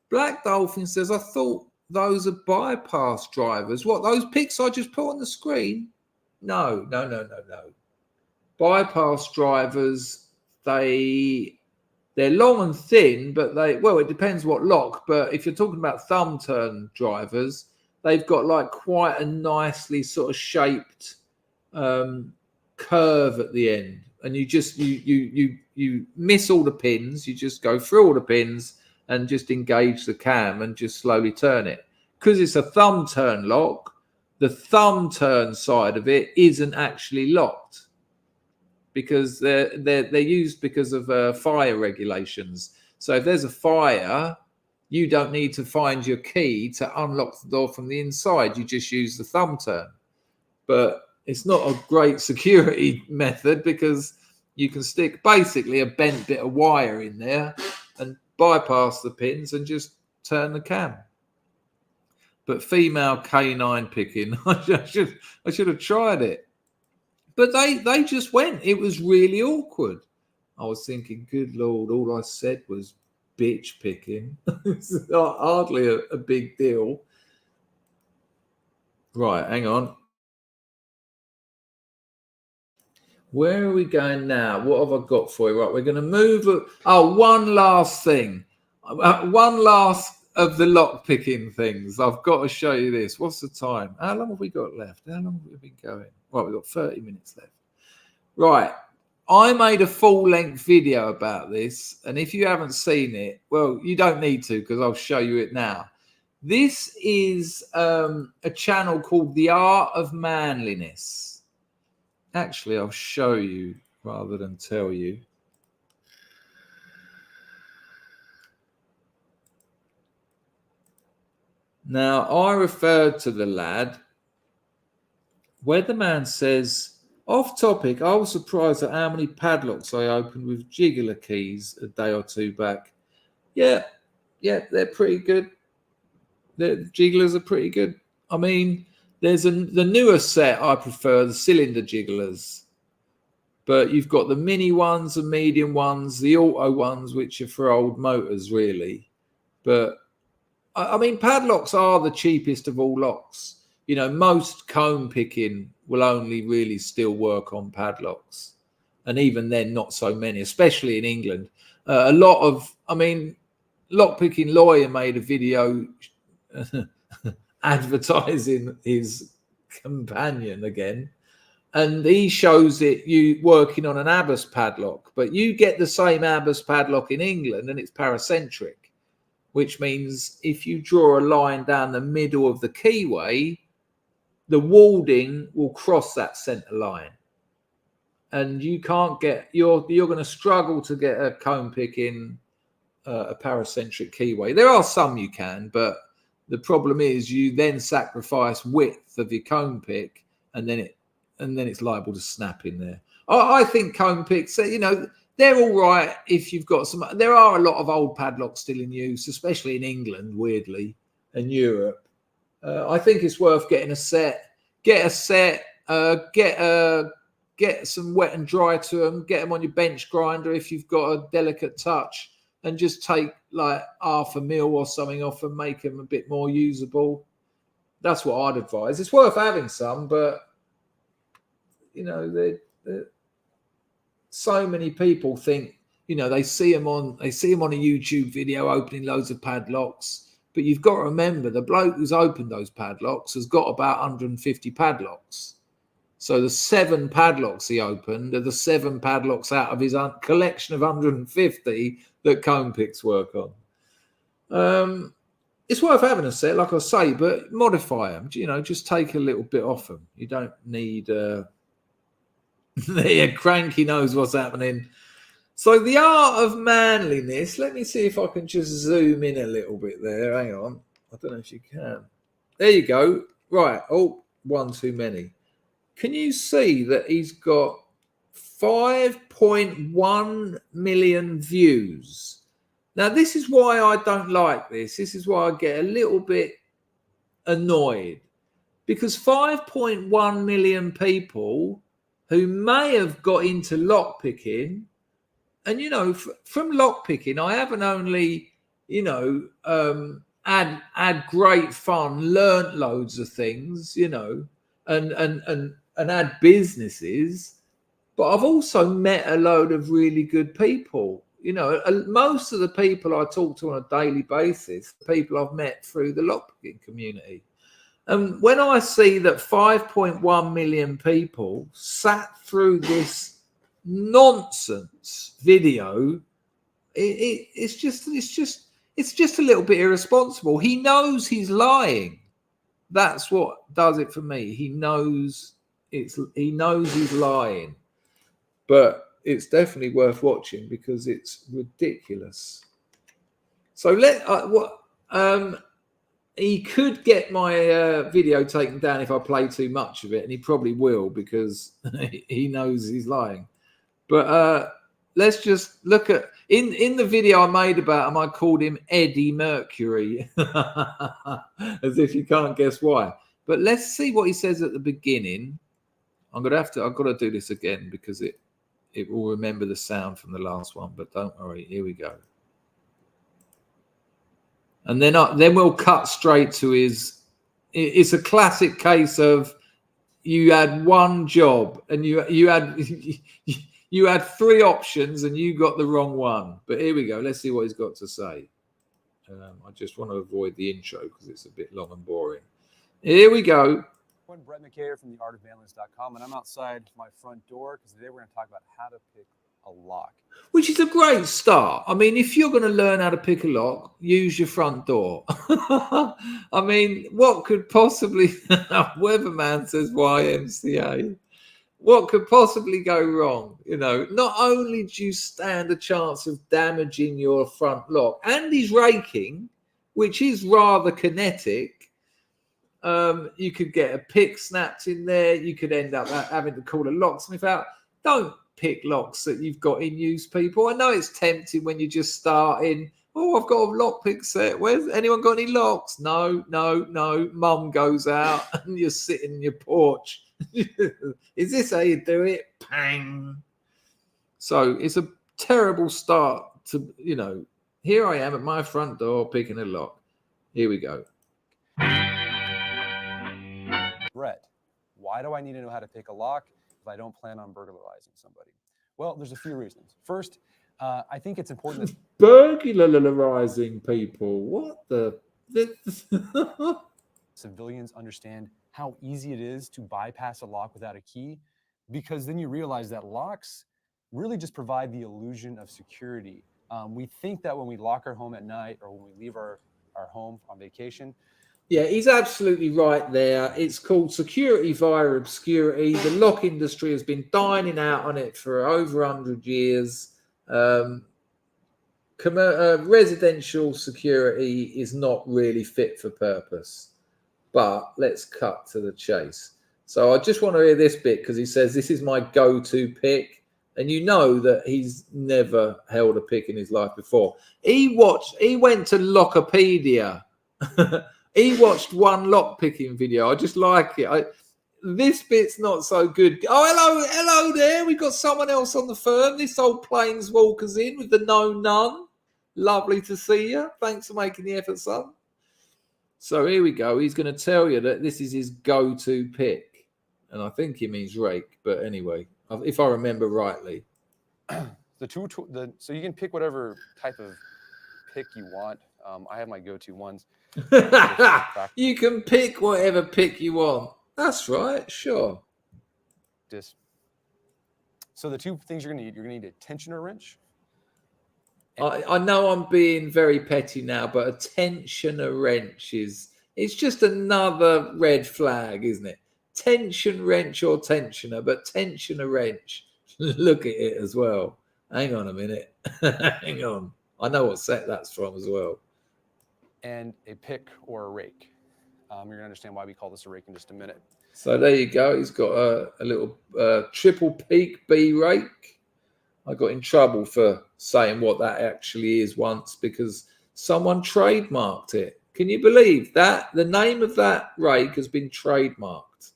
Black Dolphin says, I thought those are bypass drivers. What, those pics I just put on the screen? No. Bypass drivers, they're long and thin, but it depends what lock. But if you're talking about thumb turn drivers, they've got like quite a nicely sort of shaped curve at the end, and you miss all the pins. You just go through all the pins and just engage the cam and just slowly turn it. Because it's a thumb turn lock, the thumb turn side of it isn't actually locked, because they're used because of fire regulations. So if there's a fire, you don't need to find your key to unlock the door from the inside. You just use the thumb turn. But it's not a great security method, because you can stick basically a bent bit of wire in there and bypass the pins and just turn the cam. But female canine picking, I should have tried it. But they just went. It was really awkward. I was thinking, good Lord, all I said was bitch picking. It's not hardly a big deal. Right, hang on. Where are we going now? What have I got for you? Right, we're going to move. One last thing. One last of the lock picking things. I've got to show you this. What's the time? How long have we got left? How long have we been going? Right, we've got 30 minutes left. Right, I made a full-length video about this, and if you haven't seen it, well, you don't need to, because I'll show you it now. This is a channel called The Art of Manliness. Actually, I'll show you rather than tell you. Now, I referred to the lad where the man says, off topic, I was surprised at how many padlocks I opened with jiggler keys a day or two back. Yeah, they're pretty good. The jigglers are pretty good. I mean, there's the newer set I prefer, the cylinder jigglers. But you've got the mini ones, the medium ones, the auto ones, which are for old motors, really. But, I mean, padlocks are the cheapest of all locks. You know, most comb picking will only really still work on padlocks. And even then, not so many, especially in England. A lot of, I mean, Lockpicking Lawyer made a video advertising his companion again. And he shows it you working on an Abbas padlock. But you get the same Abbas padlock in England and it's paracentric, which means if you draw a line down the middle of the keyway, the walding will cross that center line. And you can't get, you're going to struggle to get a comb pick in a paracentric keyway. There are some you can, but the problem is you then sacrifice width of your comb pick, and then it's liable to snap in there. I think comb picks, you know, they're all right if you've got some. There are a lot of old padlocks still in use, especially in England, weirdly, and Europe. I think it's worth getting a set. Get some wet and dry to them. Get them on your bench grinder if you've got a delicate touch, and just take like half a mil or something off and make them a bit more usable. That's what I'd advise. It's worth having some, but you know, so many people think, you know, they see them on a YouTube video opening loads of padlocks, but you've got to remember the bloke who's opened those padlocks has got about 150 padlocks. So the 7 padlocks he opened are the 7 padlocks out of his collection of 150 that comb picks work on. It's worth having a set, like I say, but modify them. You know, just take a little bit off them. You don't need. Yeah, Cranky knows what's happening. So The Art of Manliness. Let me see if I can just zoom in a little bit there. Hang on. I don't know if you can. There you go. Right. Oh, one too many. Can you see that he's got 5.1 million views? Now, this is why I don't like this. This is why I get a little bit annoyed. Because 5.1 million people who may have got into lockpicking and you know, from lockpicking, I haven't only, you know, had great fun, learnt loads of things, you know, and had businesses, but I've also met a load of really good people. You know, most of the people I talk to on a daily basis, people I've met through the lockpicking community. And when I see that 5.1 million people sat through this nonsense video, it's just a little bit irresponsible. He knows he's lying. That's what does it for me. He knows he's lying, but it's definitely worth watching because it's ridiculous. So he could get my video taken down if I play too much of it, and he probably will because he knows he's lying. But let's just look at in the video I made about him. I called him Eddie Mercury, as if you can't guess why. But let's see what he says at the beginning. I've got to do this again because it will remember the sound from the last one. But don't worry, here we go. And then we'll cut straight to his. It's a classic case of you had one job and you had three options and you got the wrong one. But here we go. Let's see what he's got to say. I just want to avoid the intro because it's a bit long and boring. Here we go. I'm Brett McKay from theartofmanliness.com, and I'm outside my front door because today we're going to talk about how to pick a lock. Which is a great start. I mean, if you're going to learn how to pick a lock, use your front door. I mean, what could possibly, Weatherman says YMCA, what could possibly go wrong? You know, not only do you stand a chance of damaging your front lock, and he's raking, which is rather kinetic. You could get a pick snapped in there. You could end up having to call a locksmith out. Don't pick locks that you've got in use, people. I know it's tempting when you're just starting. Oh, I've got a lockpick set. Where's anyone got any locks? No. Mum goes out and you're sitting in your porch. Is this how you do it? Pang. So it's a terrible start to, you know, here I am at my front door picking a lock. Here we go. Brett, why do I need to know how to pick a lock if I don't plan on burglarizing somebody? Well, there's a few reasons. First, I think it's important that burglarizing people. What the? civilians understand how easy it is to bypass a lock without a key, because then you realize that locks really just provide the illusion of security. We think that when we lock our home at night or when we leave our home on vacation. Yeah, he's absolutely right there. It's called security via obscurity. The lock industry has been dining out on it for over 100 years. Residential security is not really fit for purpose. But let's cut to the chase. So I just want to hear this bit because he says, this is my go-to pick. And you know that he's never held a pick in his life before. He went to Lockopedia. He watched one lock picking video. I just like it. This bit's not so good. Oh, hello there. We've got someone else on the phone. This old Planeswalker's in with the no none. Lovely to see you. Thanks for making the effort, son. So here we go. He's going to tell you that this is his go-to pick. And I think he means rake. But anyway, if I remember rightly. So you can pick whatever type of pick you want. I have my go-to ones. You can pick whatever pick you want. That's right, sure. So the two things you're going to need a tensioner wrench. I know I'm being very petty now, but a tensioner wrench it's just another red flag, isn't it? Tension wrench or tensioner, but tensioner wrench. Look at it as well. Hang on a minute. Hang on. I know what set that's from as well. And a pick or a rake. You're going to understand why we call this a rake in just a minute. So there you go. He's got a little triple peak B rake. I got in trouble for saying what that actually is once because someone trademarked it. Can you believe that? The name of that rake has been trademarked.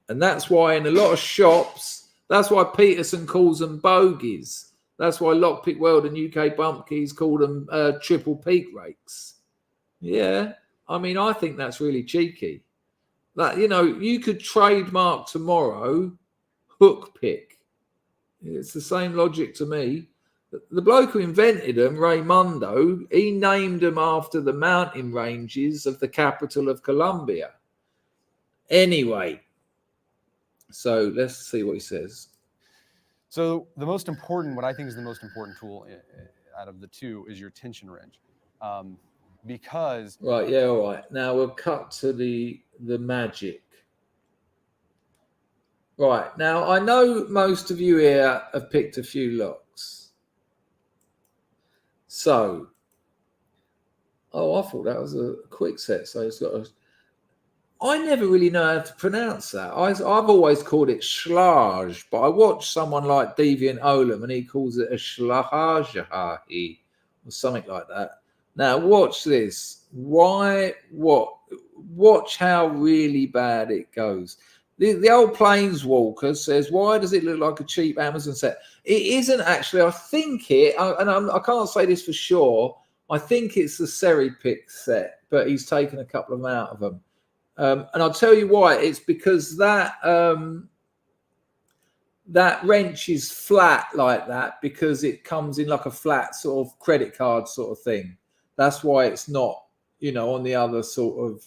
And that's why in a lot of shops, that's why Peterson calls them bogies. That's why Lockpick World and UK Bump Keys call them triple peak rakes. Yeah, I mean, I think that's really cheeky. That, you know, you could trademark tomorrow hook pick. It's the same logic to me. The bloke who invented them, Raymundo, he named them after the mountain ranges of the capital of Colombia. Anyway, so let's see what he says. So the most important, what I think is the most important tool out of the two is your tension wrench. Because right, yeah, all right. Now we'll cut to the magic. Right, now I know most of you here have picked a few locks. So, I thought that was a quick set. So it's got a. I never really know how to pronounce that. I've always called it Schlage, but I watched someone like Deviant Olam and he calls it a Schlahajahi or something like that. Now watch this. Watch how really bad it goes. The old Planeswalker says, why does it look like a cheap Amazon set? It isn't actually. I think I can't say this for sure. I think it's the Seri-Pick set, but he's taken a couple of them out of them. And I'll tell you why. It's because that wrench is flat like that because it comes in like a flat sort of credit card sort of thing. That's why it's not, you know, on the other sort of.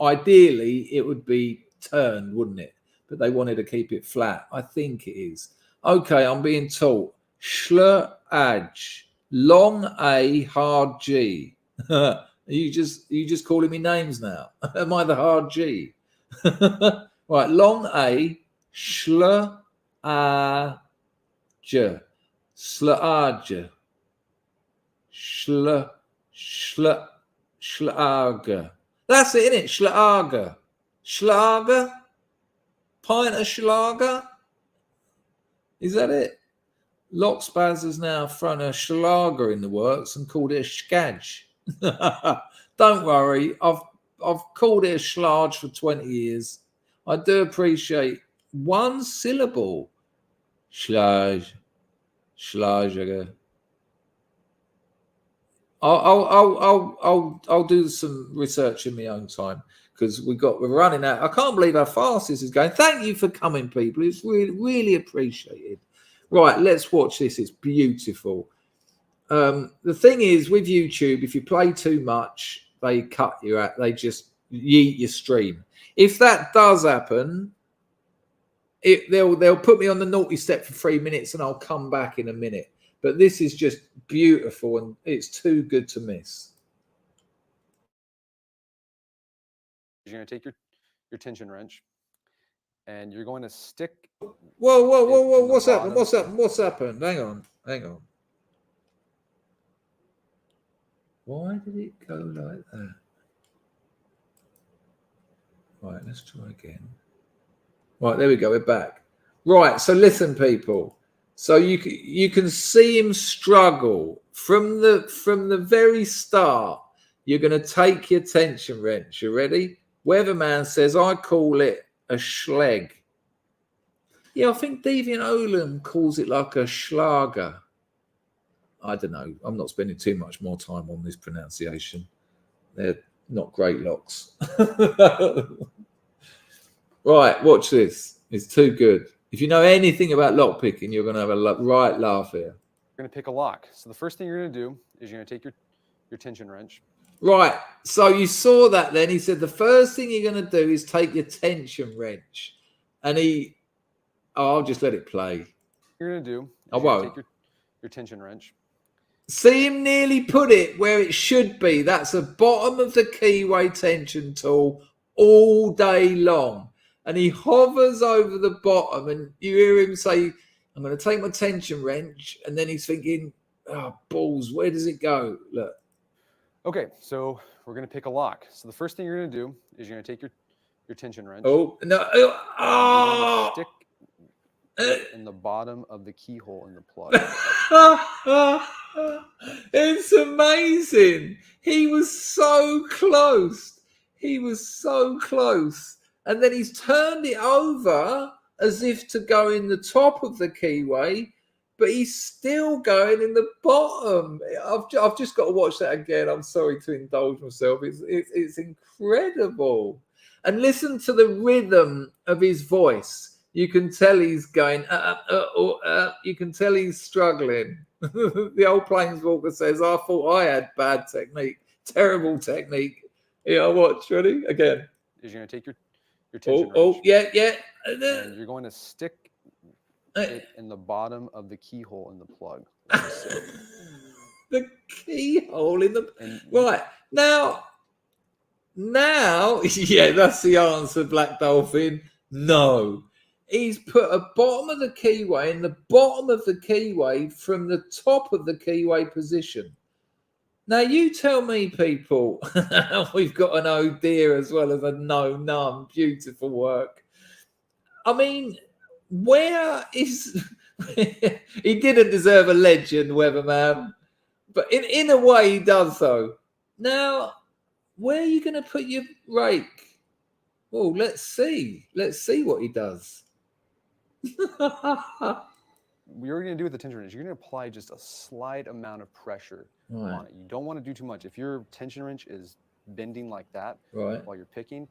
Ideally, it would be turned, wouldn't it? But they wanted to keep it flat. I think it is. Okay, I'm being taught. Schlage, long A, hard G. Are you just calling me names now? Am I the hard G? Right, long A, Schlage, Schlage, Schlage. That's it, isn't it? Schlager. Schlager? Pint of Schlager? Is that it? Lockspaz has now thrown a Schlager in the works and called it a Skadge. Don't worry, I've called it a Schlage for 20 years. I do appreciate one syllable. Schlage. Schlager. I'll do some research in my own time because we're running out. I can't believe how fast this is going. Thank you for coming, people. It's really appreciated. Right, let's watch this. It's beautiful. The thing is with YouTube, if you play too much, they cut you out. They just yeet your stream. If that does happen, they'll put me on the naughty step for 3 minutes and I'll come back in a minute. But this is just beautiful and it's too good to miss. you're going to take your tension wrench and you're going to stick. Whoa! What's happened? Hang on. Why did it go like that? Right, let's try again. Right, there we go. We're back. Right, so listen, people. So you can see him struggle from the very start. You're going to take your tension wrench. You ready? Weatherman says I call it a schleg. Yeah, I think Deviant Olam calls it like a Schlager. I don't know. I'm not spending too much more time on this pronunciation. They're not great locks. Right, watch this. It's too good. If you know anything about lock picking, you're going to have a right laugh here. You're going to pick a lock. So the first thing you're going to do is you're going to take your tension wrench. Right. So you saw that then. He said the first thing you're going to do is take your tension wrench. And I'll just let it play. You're going to do. I won't. Take your tension wrench. See him nearly put it where it should be. That's the bottom of the keyway tension tool all day long. And he hovers over the bottom and you hear him say, I'm going to take my tension wrench. And then he's thinking, oh, balls, where does it go? Look. Okay, so we're going to pick a lock. So the first thing you're going to do is you're going to take your tension wrench. Oh, no. Oh. Stick in the bottom of the keyhole in the plug. It's amazing. He was so close. And then he's turned it over as if to go in the top of the keyway. but he's still going in the bottom. I've just got to watch that again. I'm sorry to indulge myself. It's incredible. And listen to the rhythm of his voice. You can tell he's going, you can tell he's struggling. The old planeswalker says, I thought I had bad technique, terrible technique. Yeah, watch, ready? Again. Is you're going to take your tension Oh, wrench, yeah. and you're going to stick it in the bottom of the keyhole in the plug. Like so. The keyhole in the... And Right, now, yeah, that's the answer, Black Dolphin. No. He's put a bottom of the keyway in the bottom of the keyway from the top of the keyway position. Now, you tell me, people, we've got an oh dear as well as a no none. Beautiful work. I mean, where is... He didn't deserve a legend, Weatherman, but in a way he does so. Now, where are you going to put your rake? Well, let's see. Let's see what he does. what you're going to do with the tension wrench, you're going to apply just a slight amount of pressure on it. You don't want to do too much. If your tension wrench is bending like that while you're picking,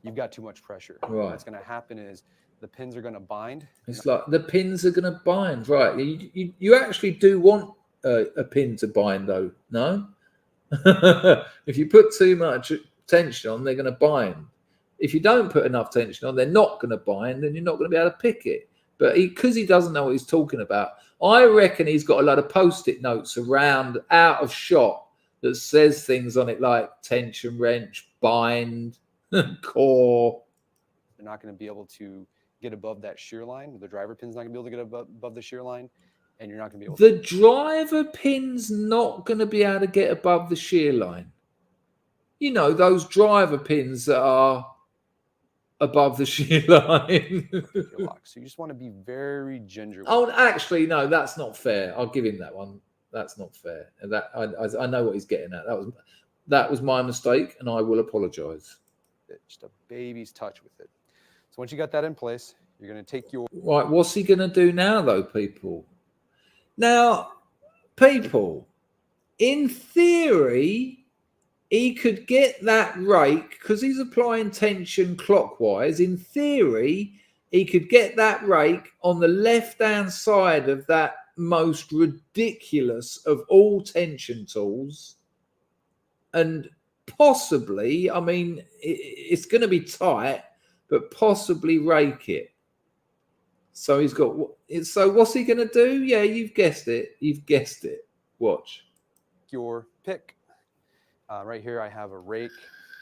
you've got too much pressure. What's going to happen is the pins are going to bind. It's like the pins are going to bind, right? You actually do want a pin to bind, though, no? If you put too much tension on, they're going to bind. If you don't put enough tension on, they're not going to bind, and you're not going to be able to pick it. But because he doesn't know what he's talking about, I reckon he's got a lot of post-it notes around out of shot that says things on it like tension wrench, bind, core. They're not going to be able to get above that shear line. The driver pin's not going to be able to get above the shear line, and you're not going to be able to. The driver pin's not going to be able to get above the shear line. You know, those driver pins that are above the shear line. So you just want to be very gingerly. Oh, actually, no, that's not fair. I'll give him that one. That's not fair. And that I know what he's getting at. That was my mistake, and I will apologise. Just a baby's touch with it. So once you got that in place, you're going to take your... Right, what's he going to do now, though, people? Now, people, in theory, he could get that rake, because he's applying tension clockwise. In theory, he could get that rake on the left-hand side of that most ridiculous of all tension tools. And possibly, I mean, it's going to be tight, but possibly rake it. So he's got... So what's he going to do? Yeah, you've guessed it. You've guessed it. Watch. Your pick. Right here, I have a rake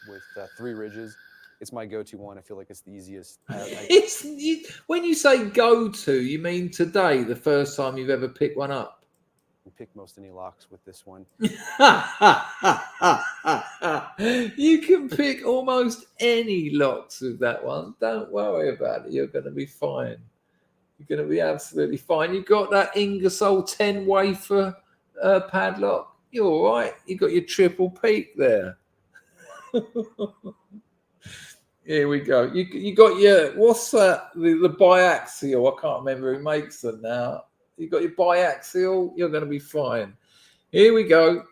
with 3 ridges. It's my go-to one. I feel like it's the easiest. When you say go-to, you mean today, the first time you've ever picked one up? You pick most any locks with this one. You can pick almost any locks with that one. Don't worry about it. You're going to be fine. You're going to be absolutely fine. You got that Ingersoll 10 wafer padlock. You're all right. You got your triple peak there. Here we go. You got your, what's that? The biaxial. I can't remember who makes them now. You got your biaxial. You're going to be fine. Here we go.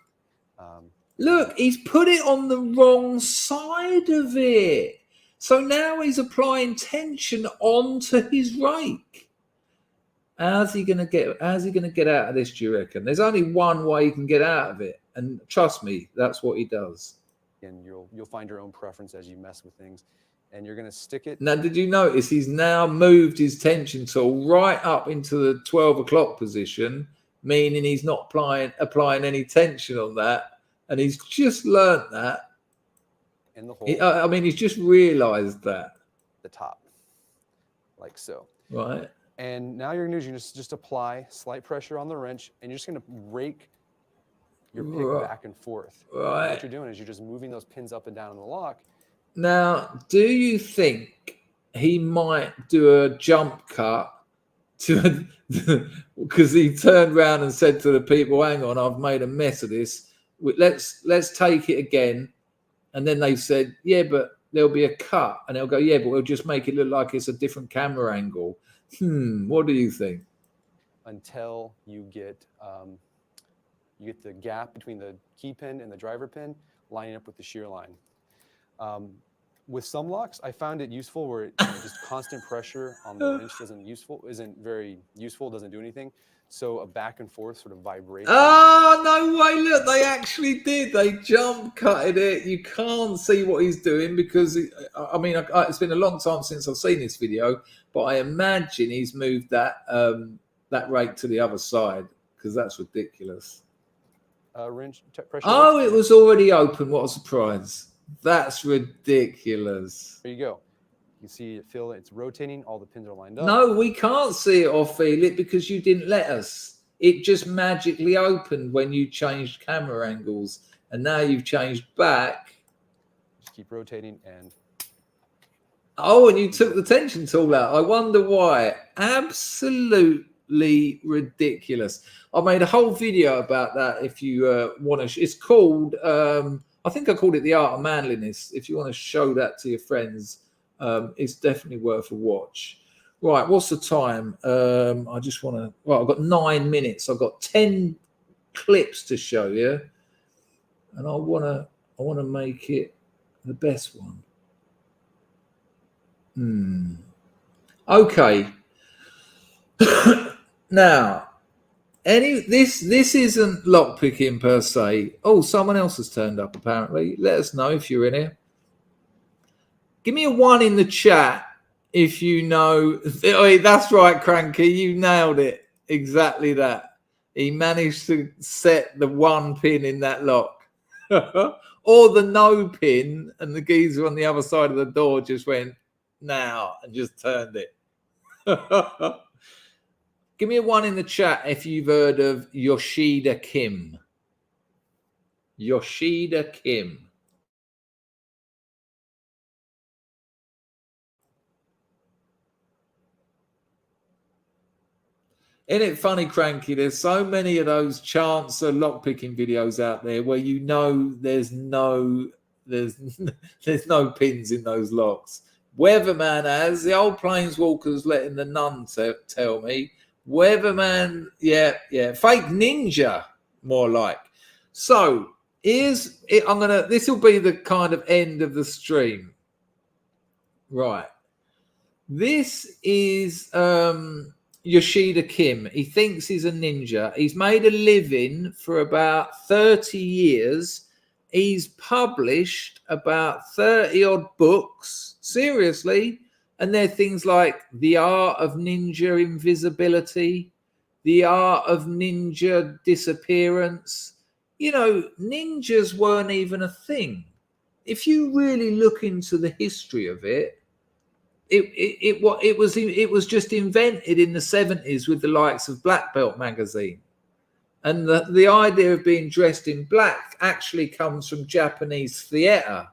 Look, he's put it on the wrong side of it. So now he's applying tension onto his rake. How's he going to get out of this, do you reckon? There's only one way he can get out of it. And trust me, that's what he does. And you'll find your own preference as you mess with things. And you're going to stick it. Now, did you notice he's now moved his tension tool right up into the 12 o'clock position, meaning he's not applying any tension on that. And he's just learnt that. In the hole. I mean, he's just realised that. The top. Like so. Right. And now you're going to just apply slight pressure on the wrench, and you're just going to rake your pick back and forth. Right. And what you're doing is you're just moving those pins up and down in the lock. Now, do you think he might do a jump cut to because he turned around and said to the people, "Hang on, I've made a mess of this. Let's take it again." And then they said, "Yeah, but there'll be a cut," and they'll go, "Yeah, but we'll just make it look like it's a different camera angle." What do you think? until you get the gap between the key pin and the driver pin lining up with the shear line. With some locks, I found it useful where just constant pressure on the wrench isn't very useful, doesn't do anything. So a back and forth sort of vibration. Oh, no way. Look, they actually did. They jump cutted it. You can't see what he's doing because, it's been a long time since I've seen this video, but I imagine he's moved that rake to the other side because that's ridiculous. Wrench pressure. Oh, it was already open. What a surprise. That's ridiculous. There you go. You see it's rotating. All the pins are lined up. No, we can't see it or feel it because you didn't let us. It just magically opened when you changed camera angles. And now you've changed back. Just keep rotating and... Oh, and you took the tension tool out. I wonder why. Absolutely ridiculous. I made a whole video about that if you want to. It's called, I think I called it The Art of Manliness. If you want to show that to your friends, it's definitely worth a watch. Right, what's the time? I just want to... Well, I've got 9 minutes. I've got 10 clips to show you. And I want to make it the best one. Okay. Now, this isn't lockpicking per se. Oh, someone else has turned up apparently. Let us know if you're in here. Give me a 1 in the chat if you know. Oh, that's right, Cranky. You nailed it. Exactly that. He managed to set the 1 pin in that lock. Or the no pin, and the geezer on the other side of the door just went, now, and just turned it. Give me a 1 in the chat if you've heard of Yoshida Kim. Yoshida Kim. Isn't it funny, Cranky? There's so many of those chancer lockpicking videos out there where you know there's no pins in those locks. Weatherman has, the old Planeswalker's letting the nun tell me. Weatherman, yeah, fake ninja, more like. So here's it. This will be the kind of end of the stream. Right. This is Yoshida Kim. He thinks he's a ninja. He's made a living for about 30 years. He's published about 30 odd books. Seriously. And they're things like The Art of Ninja Invisibility, The Art of Ninja Disappearance. You know, ninjas weren't even a thing. If you really look into the history of it, it was just invented in the 70s with the likes of Black Belt magazine. And the idea of being dressed in black actually comes from Japanese theater,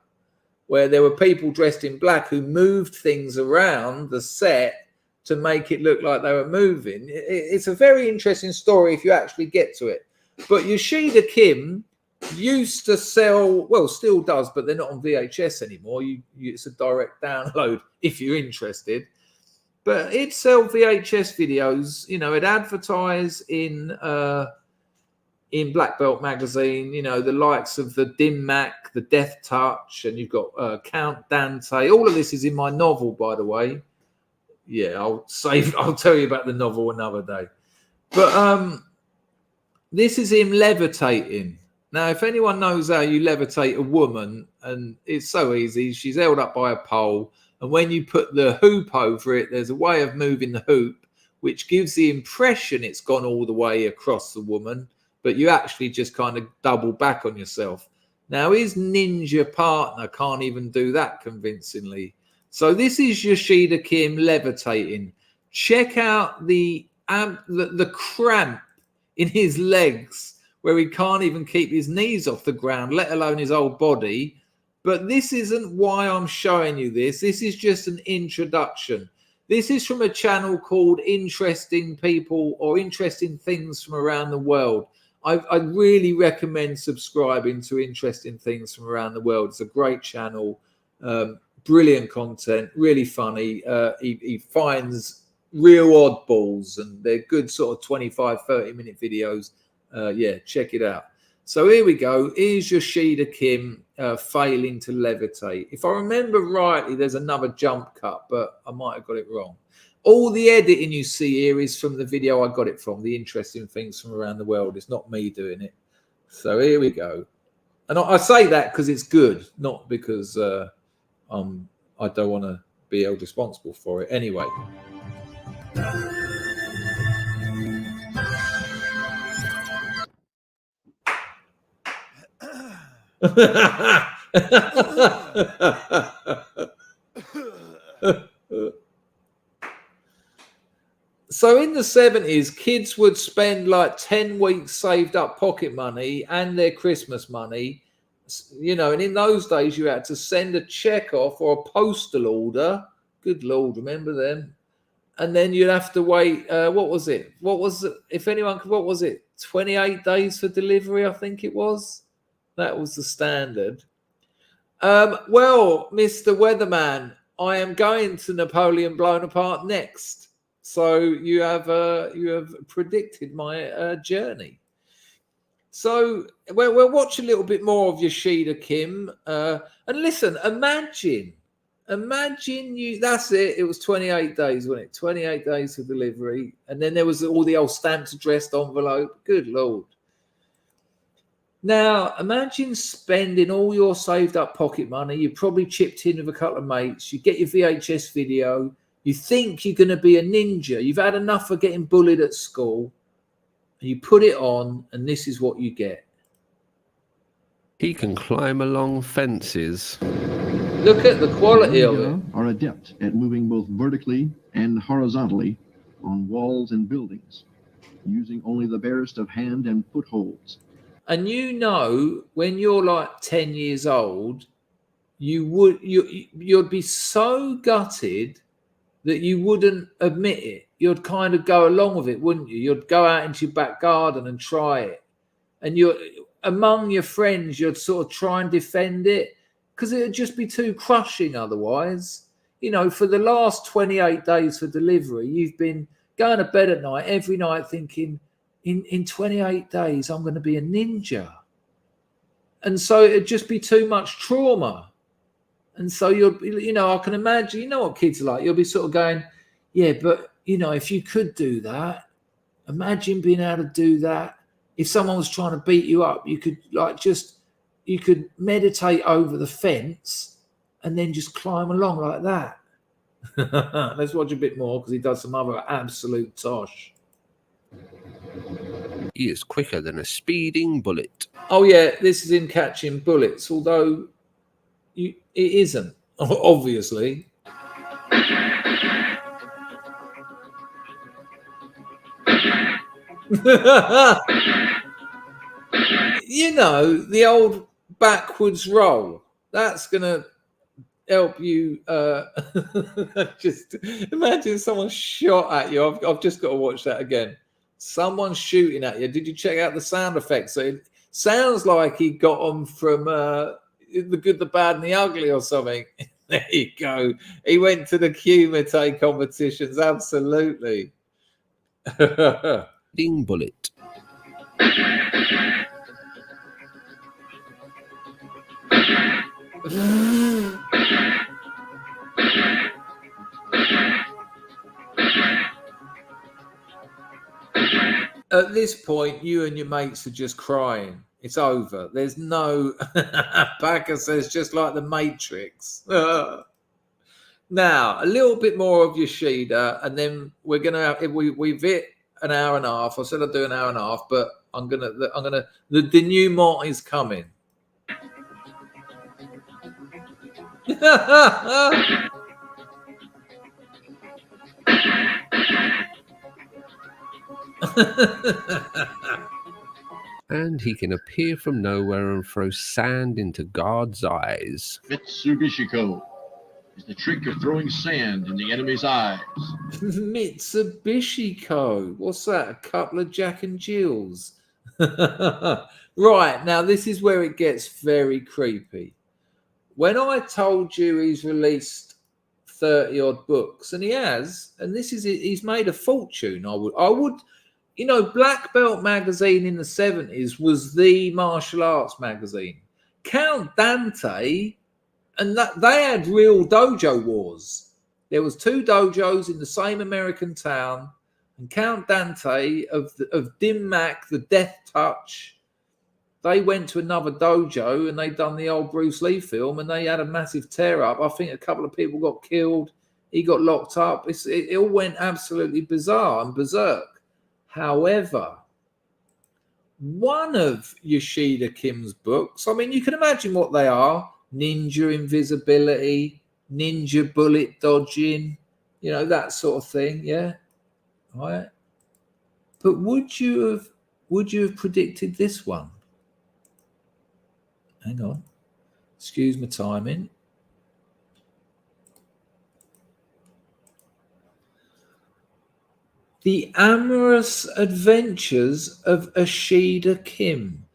where there were people dressed in black who moved things around the set to make it look like they were moving. It's a very interesting story if you actually get to it. But Yoshida Kim used to sell, well, still does, but they're not on VHS anymore. It's a direct download if you're interested. But it'd sell VHS videos. You know, it'd advertise in Black Belt magazine, you know, the likes of the Dim Mak, the Death Touch, and you've got Count Dante. All of this is in my novel, by the way. Yeah, I'll tell you about the novel another day. But this is him levitating. Now, if anyone knows how you levitate a woman, and it's so easy, she's held up by a pole, and when you put the hoop over it, there's a way of moving the hoop, which gives the impression it's gone all the way across the woman, but you actually just kind of double back on yourself. Now, his ninja partner can't even do that convincingly. So this is Yoshida Kim levitating. Check out the cramp in his legs, where he can't even keep his knees off the ground, let alone his whole body. But this isn't why I'm showing you this. This is just an introduction. This is from a channel called Interesting People or Interesting Things from Around the World. I really recommend subscribing to Interesting Things from Around the World. It's a great channel, brilliant content, really funny. He finds real oddballs, and they're good sort of 25-30 minute videos. Yeah, check it out. So here we go. Here's Yoshida Kim failing to levitate. If I remember rightly, there's another jump cut, but I might have got it wrong. All the editing you see here is from the video I got it from, the interesting things from around the world. It's not me doing it. So here we go. And I say that because it's good, not because I don't want to be held responsible for it. Anyway. So in the 70s, kids would spend like 10 weeks saved up pocket money and their Christmas money, you know, and in those days you had to send a check off or a postal order. Good Lord, remember them? And then you'd have to wait. What was it? What was it? If anyone could, what was it? 28 days for delivery, I think it was. That was the standard. Well, Mr. Weatherman, I am going to Napoleon Bonaparte next. So you have predicted my journey. So we'll watch a little bit more of Yoshida Kim. And listen, imagine you, that's it. It was 28 days, wasn't it? 28 days for delivery. And then there was all the old stamped addressed envelope. Good Lord. Now, imagine spending all your saved up pocket money. You probably chipped in with a couple of mates. You get your VHS video. You think you're going to be a ninja. You've had enough of getting bullied at school. And you put it on, and this is what you get. He can climb along fences. Look at the quality of it. Are adept at moving both vertically and horizontally on walls and buildings, using only the barest of hand and footholds. And you know, when you're like 10 years old, you'd be so gutted that you wouldn't admit it. You'd kind of go along with it, wouldn't you? You'd go out into your back garden and try it. And you're among your friends, you'd sort of try and defend it because it would just be too crushing otherwise. You know, for the last 28 days for delivery, you've been going to bed at night, every night thinking, in 28 days, I'm going to be a ninja. And so it'd just be too much trauma. And so I can imagine, you know what kids are like. You'll be sort of going, yeah, but, you know, if you could do that, imagine being able to do that. If someone was trying to beat you up, you could you could meditate over the fence and then just climb along like that. Let's watch a bit more because he does some other absolute tosh. He is quicker than a speeding bullet. Oh, yeah, this is him catching bullets, although it isn't, obviously. You know, the old backwards roll. That's going to help you. Just imagine someone shot at you. I've just got to watch that again. Someone shooting at you. Did you check out the sound effects? So it sounds like he got them from The Good, the Bad, and the Ugly or something. There you go. He went to the Kumite competitions. Absolutely. Ding bullet. At this point, you and your mates are just crying. It's over. There's no Packer says, just like the Matrix. Now, a little bit more of Yoshida, and then we're gonna have we've hit an hour and a half. I said I'd do an hour and a half, but the denouement is coming. And he can appear from nowhere and throw sand into God's eyes. Mitsubishiko is the trick of throwing sand in the enemy's eyes. Mitsubishiko. What's that? A couple of Jack and Jills. Right, now this is where it gets very creepy. When I told you he's released 30 odd books, and he has, and he's made a fortune. I would, you know, Black Belt magazine in the 70s was the martial arts magazine. Count Dante, and that they had real dojo wars. There was 2 dojos in the same American town, and Count Dante of Dim Mak, the Death Touch, they went to another dojo and they done the old Bruce Lee film, and they had a massive tear up. I think a couple of people got killed. He got locked up. It all went absolutely bizarre and berserk. However, one of Yoshida Kim's books, I mean, you can imagine what they are: ninja invisibility, ninja bullet dodging, you know, that sort of thing. Yeah. All right. But would you have predicted this one? Hang on. Excuse my timing. The Amorous Adventures of Ashida Kim.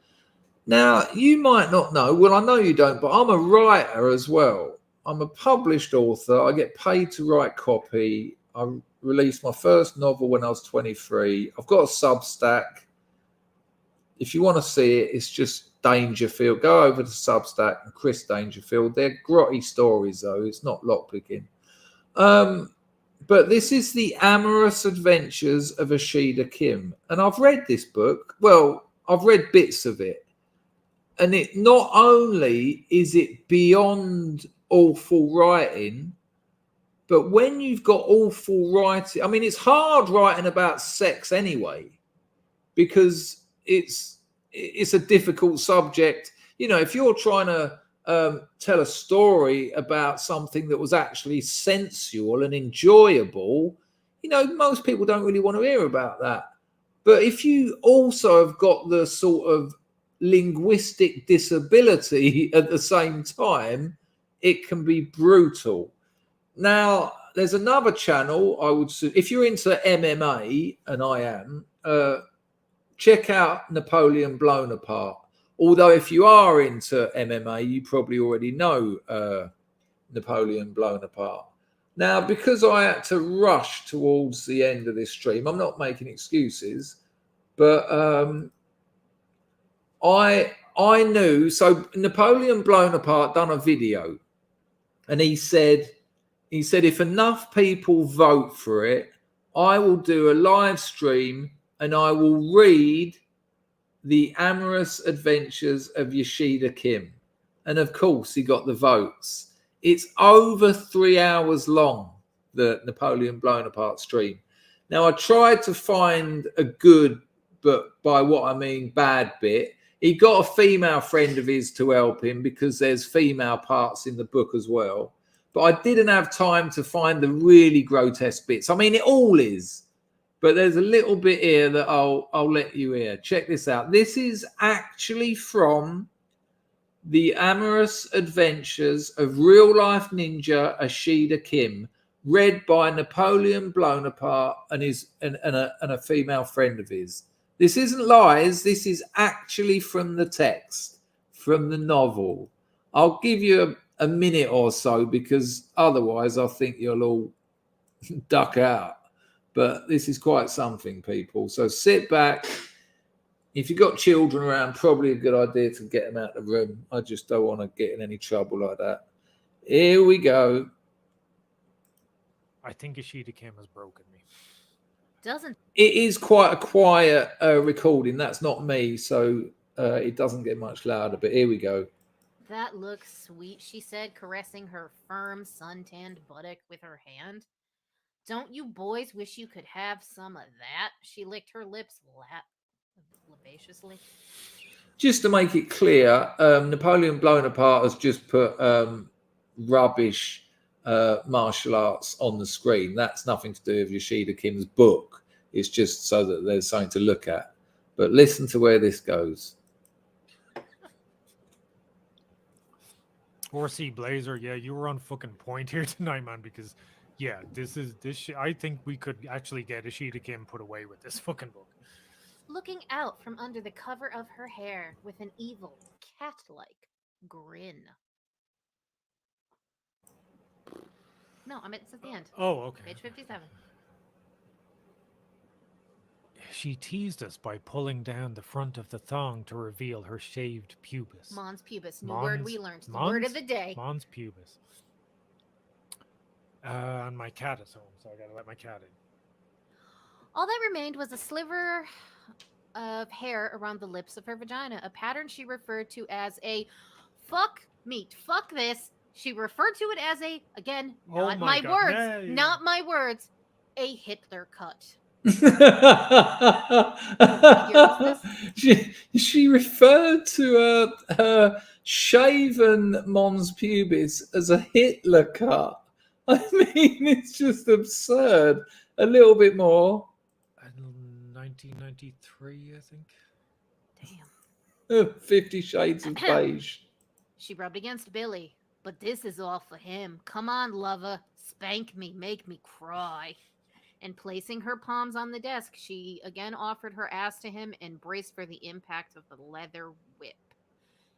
Now, you might not know, well, I know you don't, but I'm a writer as well. I'm a published author. I get paid to write copy. I released my first novel when I was 23. I've got a Substack. If you want to see it, it's just Dangerfield. Go over to Substack and Chris Dangerfield. They're grotty stories, though. It's not lockpicking. But this is The Amorous Adventures of Ashida Kim. And I've read this book. Well, I've read bits of it. And it not only is it beyond awful writing, but when you've got awful writing, I mean, it's hard writing about sex anyway, because it's a difficult subject. You know, if you're trying to tell a story about something that was actually sensual and enjoyable, you know, most people don't really want to hear about that. But if you also have got the sort of linguistic disability at the same time, it can be brutal. Now, there's another channel I would say, if you're into MMA, and I am, check out Napoleon Blown Apart. Although if you are into MMA, you probably already know Napoleon Blown Apart. Now, because I had to rush towards the end of this stream, I'm not making excuses, but I knew. So Napoleon Blown Apart done a video, and he said if enough people vote for it, I will do a live stream and I will read The Amorous Adventures of Yoshida Kim. And of course, he got the votes. It's over 3 hours long, the Napoleon Blown Apart stream. Now, I tried to find a good, but by what I mean bad bit. He got a female friend of his to help him because there's female parts in the book as well. But I didn't have time to find the really grotesque bits. I mean, it all is. But there's a little bit here that I'll let you hear. Check this out. This is actually from The Amorous Adventures of Real Life Ninja Ashida Kim, read by Napoleon Blown Apart and a female friend of his. This isn't lies. This is actually from the text, from the novel. I'll give you a minute or so because otherwise I think you'll all duck out. But this is quite something, people. So sit back. If you've got children around, probably a good idea to get them out of the room. I just don't want to get in any trouble like that. Here we go. I think Ishida Kim has broken me. It is quite a quiet recording. That's not me, so it doesn't get much louder. But here we go. That looks sweet, she said, caressing her firm, suntanned buttock with her hand. Don't you boys wish you could have some of that? She licked her lips lasciviously. Just to make it clear, Napoleon Blown Apart has just put rubbish martial arts on the screen. That's nothing to do with Yoshida Kim's book. It's just so that there's something to look at. But listen to where this goes. Horsey Blazer, yeah, you were on fucking point here tonight, man, because yeah, I think we could actually get Ishida Kim put away with this fucking book. Looking out from under the cover of her hair with an evil, cat-like grin. No, it's at the end. Oh, okay. Page 57. She teased us by pulling down the front of the thong to reveal her shaved pubis. Mons pubis. New word we learned. The word of Mons? the day. Mons pubis. And my cat is home, so I gotta let my cat in. All that remained was a sliver of hair around the lips of her vagina, a pattern she referred to as a fuck meat. Fuck this. She referred to it as a, again, not my God. words, Yeah, yeah. not my words, a Hitler cut. she referred to her shaven mons pubis as a Hitler cut. I mean, it's just absurd. A little bit more. 1993, I think. Damn. 50 Shades of Beige. She rubbed against Billy. But this is all for him. Come on, lover. Spank me. Make me cry. And placing her palms on the desk, she again offered her ass to him and braced for the impact of the leather whip.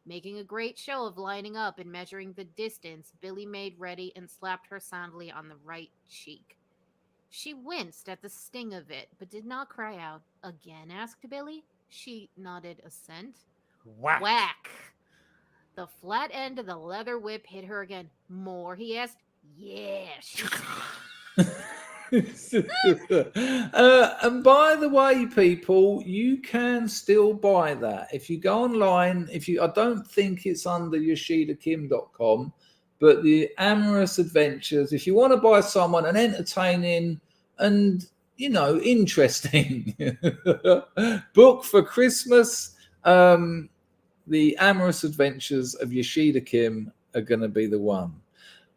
Making a great show of lining up and measuring the distance, Billy made ready and slapped her soundly on the right cheek. She winced at the sting of it, but did not cry out. Again, asked Billy. She nodded assent. Whack. Whack! The flat end of the leather whip hit her again. More, he asked. Yeah, she and by the way, people, you can still buy that if you go online. I don't think it's under YoshidaKim.com, but the Amorous Adventures. If you want to buy someone an entertaining and interesting book for Christmas, the Amorous Adventures of Yoshida Kim are going to be the one.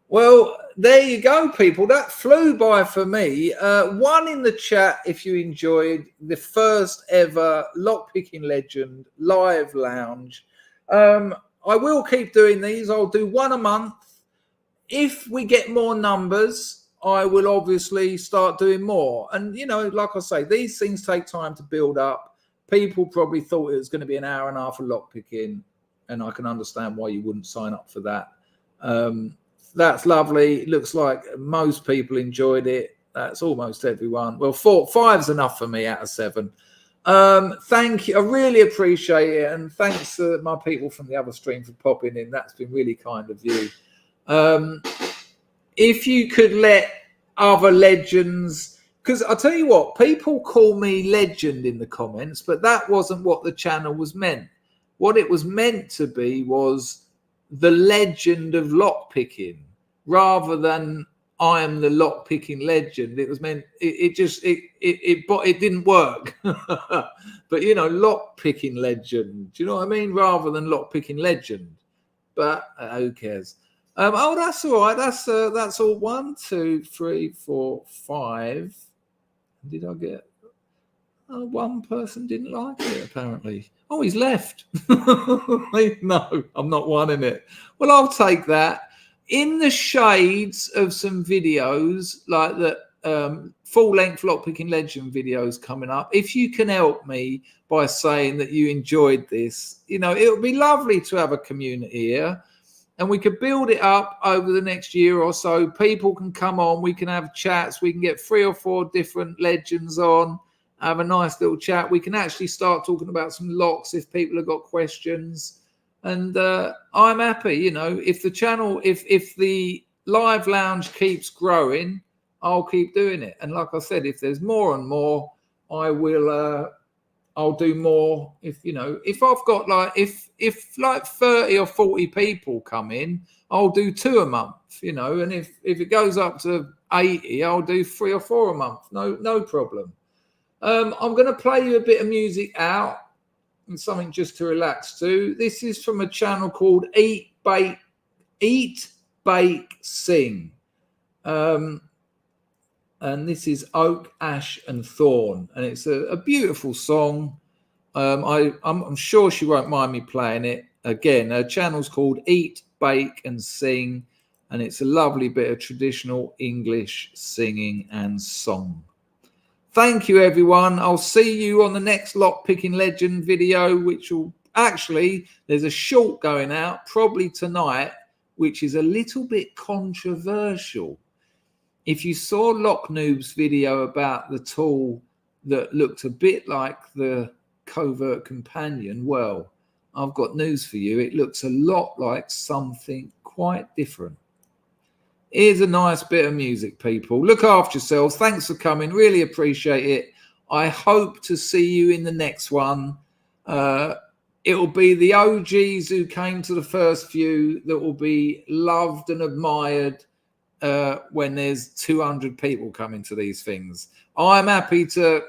Well, there you go, people. That flew by for me. One in the chat if you enjoyed the first ever Lockpicking Legend live lounge. I will keep doing these. I'll do one a month. If we get more numbers, I will obviously start doing more. And, like I say, these things take time to build up. People probably thought it was going to be an hour and a half of lockpicking, and I can understand why you wouldn't sign up for that. That's lovely. It looks like most people enjoyed it. That's almost everyone. Well, 5's enough for me out of 7. Thank you. I really appreciate it. And thanks to my people from the other stream for popping in. That's been really kind of you. If you could let other legends, because I'll tell you what, people call me legend in the comments, but that wasn't what the channel was meant. What it was meant to be was the legend of lockpicking, rather than I am the lockpicking legend. It was meant. It didn't work. But lockpicking legend. Do you know what I mean? Rather than lockpicking legend. But who cares? That's all right. That's all. 1, 2, 3, 4, 5. Did I get? One person didn't like it, apparently. Oh, he's left. No, I'm not one in it. Well, I'll take that. In the shades of some videos, like the full-length lockpicking legend videos coming up, if you can help me by saying that you enjoyed this, it would be lovely to have a community here. And we could build it up over the next year or so. People can come on. We can have chats. We can get 3 or 4 different legends on. Have a nice little chat. We can actually start talking about some locks if people have got questions. And I'm happy, if the channel, if the live lounge keeps growing, I'll keep doing it. And like I said, if there's more and more, I will. I'll do more. If I've got if 30 or 40 people come in, I'll do 2 a month. And if it goes up to 80, I'll do 3 or 4 a month. No problem. I'm going to play you a bit of music out and something just to relax to. This is from a channel called Eat, Bake, Sing. And this is Oak, Ash and Thorn. And it's a beautiful song. I'm sure she won't mind me playing it. Again, her channel's called Eat, Bake and Sing. And it's a lovely bit of traditional English singing and song. Thank you, everyone. I'll see you on the next Lockpicking Legend video, which will actually, there's a short going out probably tonight, which is a little bit controversial. If you saw Lock Noob's video about the tool that looked a bit like the Covert Companion, well, I've got news for you. It looks a lot like something quite different. Here's a nice bit of music, people. Look after yourselves. Thanks for coming. Really appreciate it. I hope to see you in the next one. It'll be the OGs who came to the first few that will be loved and admired when there's 200 people coming to these things. I'm happy to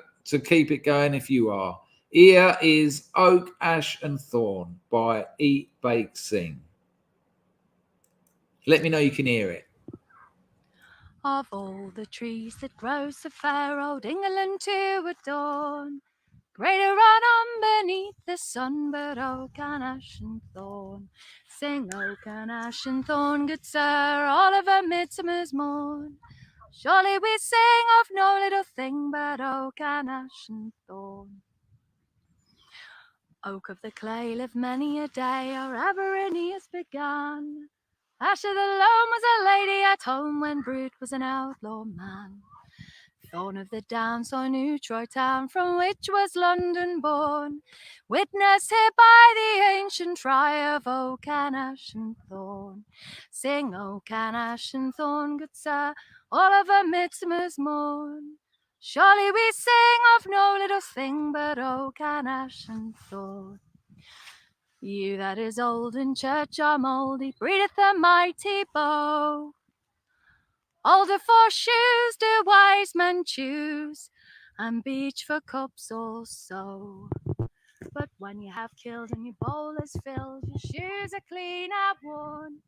keep it going if you are. Here is Oak, Ash and Thorn by Eat, Bake, Sing. Let me know you can hear it. Of all the trees that grow so fair, old England to adorn, greater on beneath the sun, but oak and ash and thorn. Sing oak and ash and thorn, good sir, all of a midsummer's morn. Surely we sing of no little thing, but oak and ash and thorn. Oak of the clay lived many a day, our Aberranius began. Ash of the Loam was a lady at home when Brute was an outlaw man. Thorn of the Downs saw New Troy town, from which was London born. Witness here by the ancient try of oak and ash and thorn. Sing oak and ash and thorn, good sir, all of a midsummer's morn. Surely we sing of no little thing, but oak and ash and thorn. You that is old in church are mouldy, breedeth a mighty bow. Alder for shoes do wise men choose, and beech for cups also. But when you have killed and your bowl is filled, your shoes are clean and worn,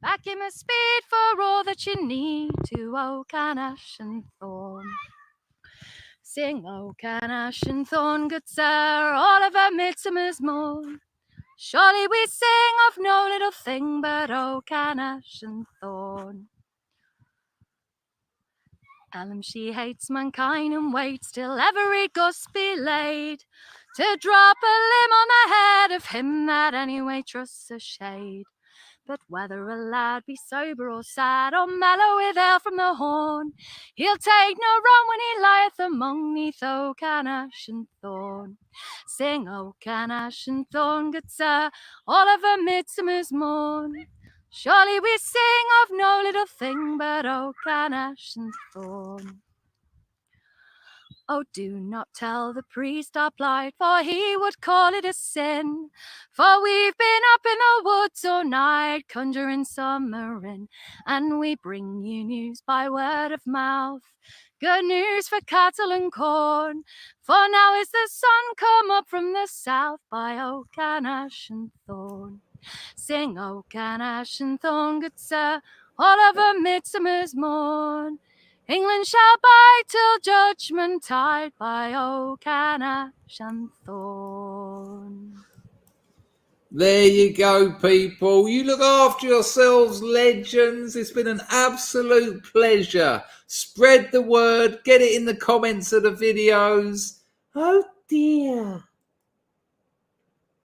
back you must speed for all that you need to oak and ash and thorn. Sing oak and ash and thorn, good sir, all of a midsummer's morn. Surely we sing of no little thing, but oak and ash and thorn. Ellen, she hates mankind and waits till every gust be laid, to drop a limb on the head of him that anyway trusts a shade. But whether a lad be sober or sad, or mellow with ale from the horn, he'll take no wrong when he lieth among neath oak and ash and thorn. Sing oak and ash and thorn, good sir, all of a midsummer's morn. Surely we sing of no little thing, but oak and ash and thorn. Oh, do not tell the priest our plight, for he would call it a sin. For we've been up in the woods all night, conjuring summer in, and we bring you news by word of mouth. Good news for cattle and corn, for now is the sun come up from the south by oak and ash and thorn. Sing oak and ash and thorn, good sir, all of a midsummer's morn. England shall bide till judgment tide by oak and ash and thorn. There you go, people. You look after yourselves, legends. It's been an absolute pleasure. Spread the word. Get it in the comments of the videos. Oh dear.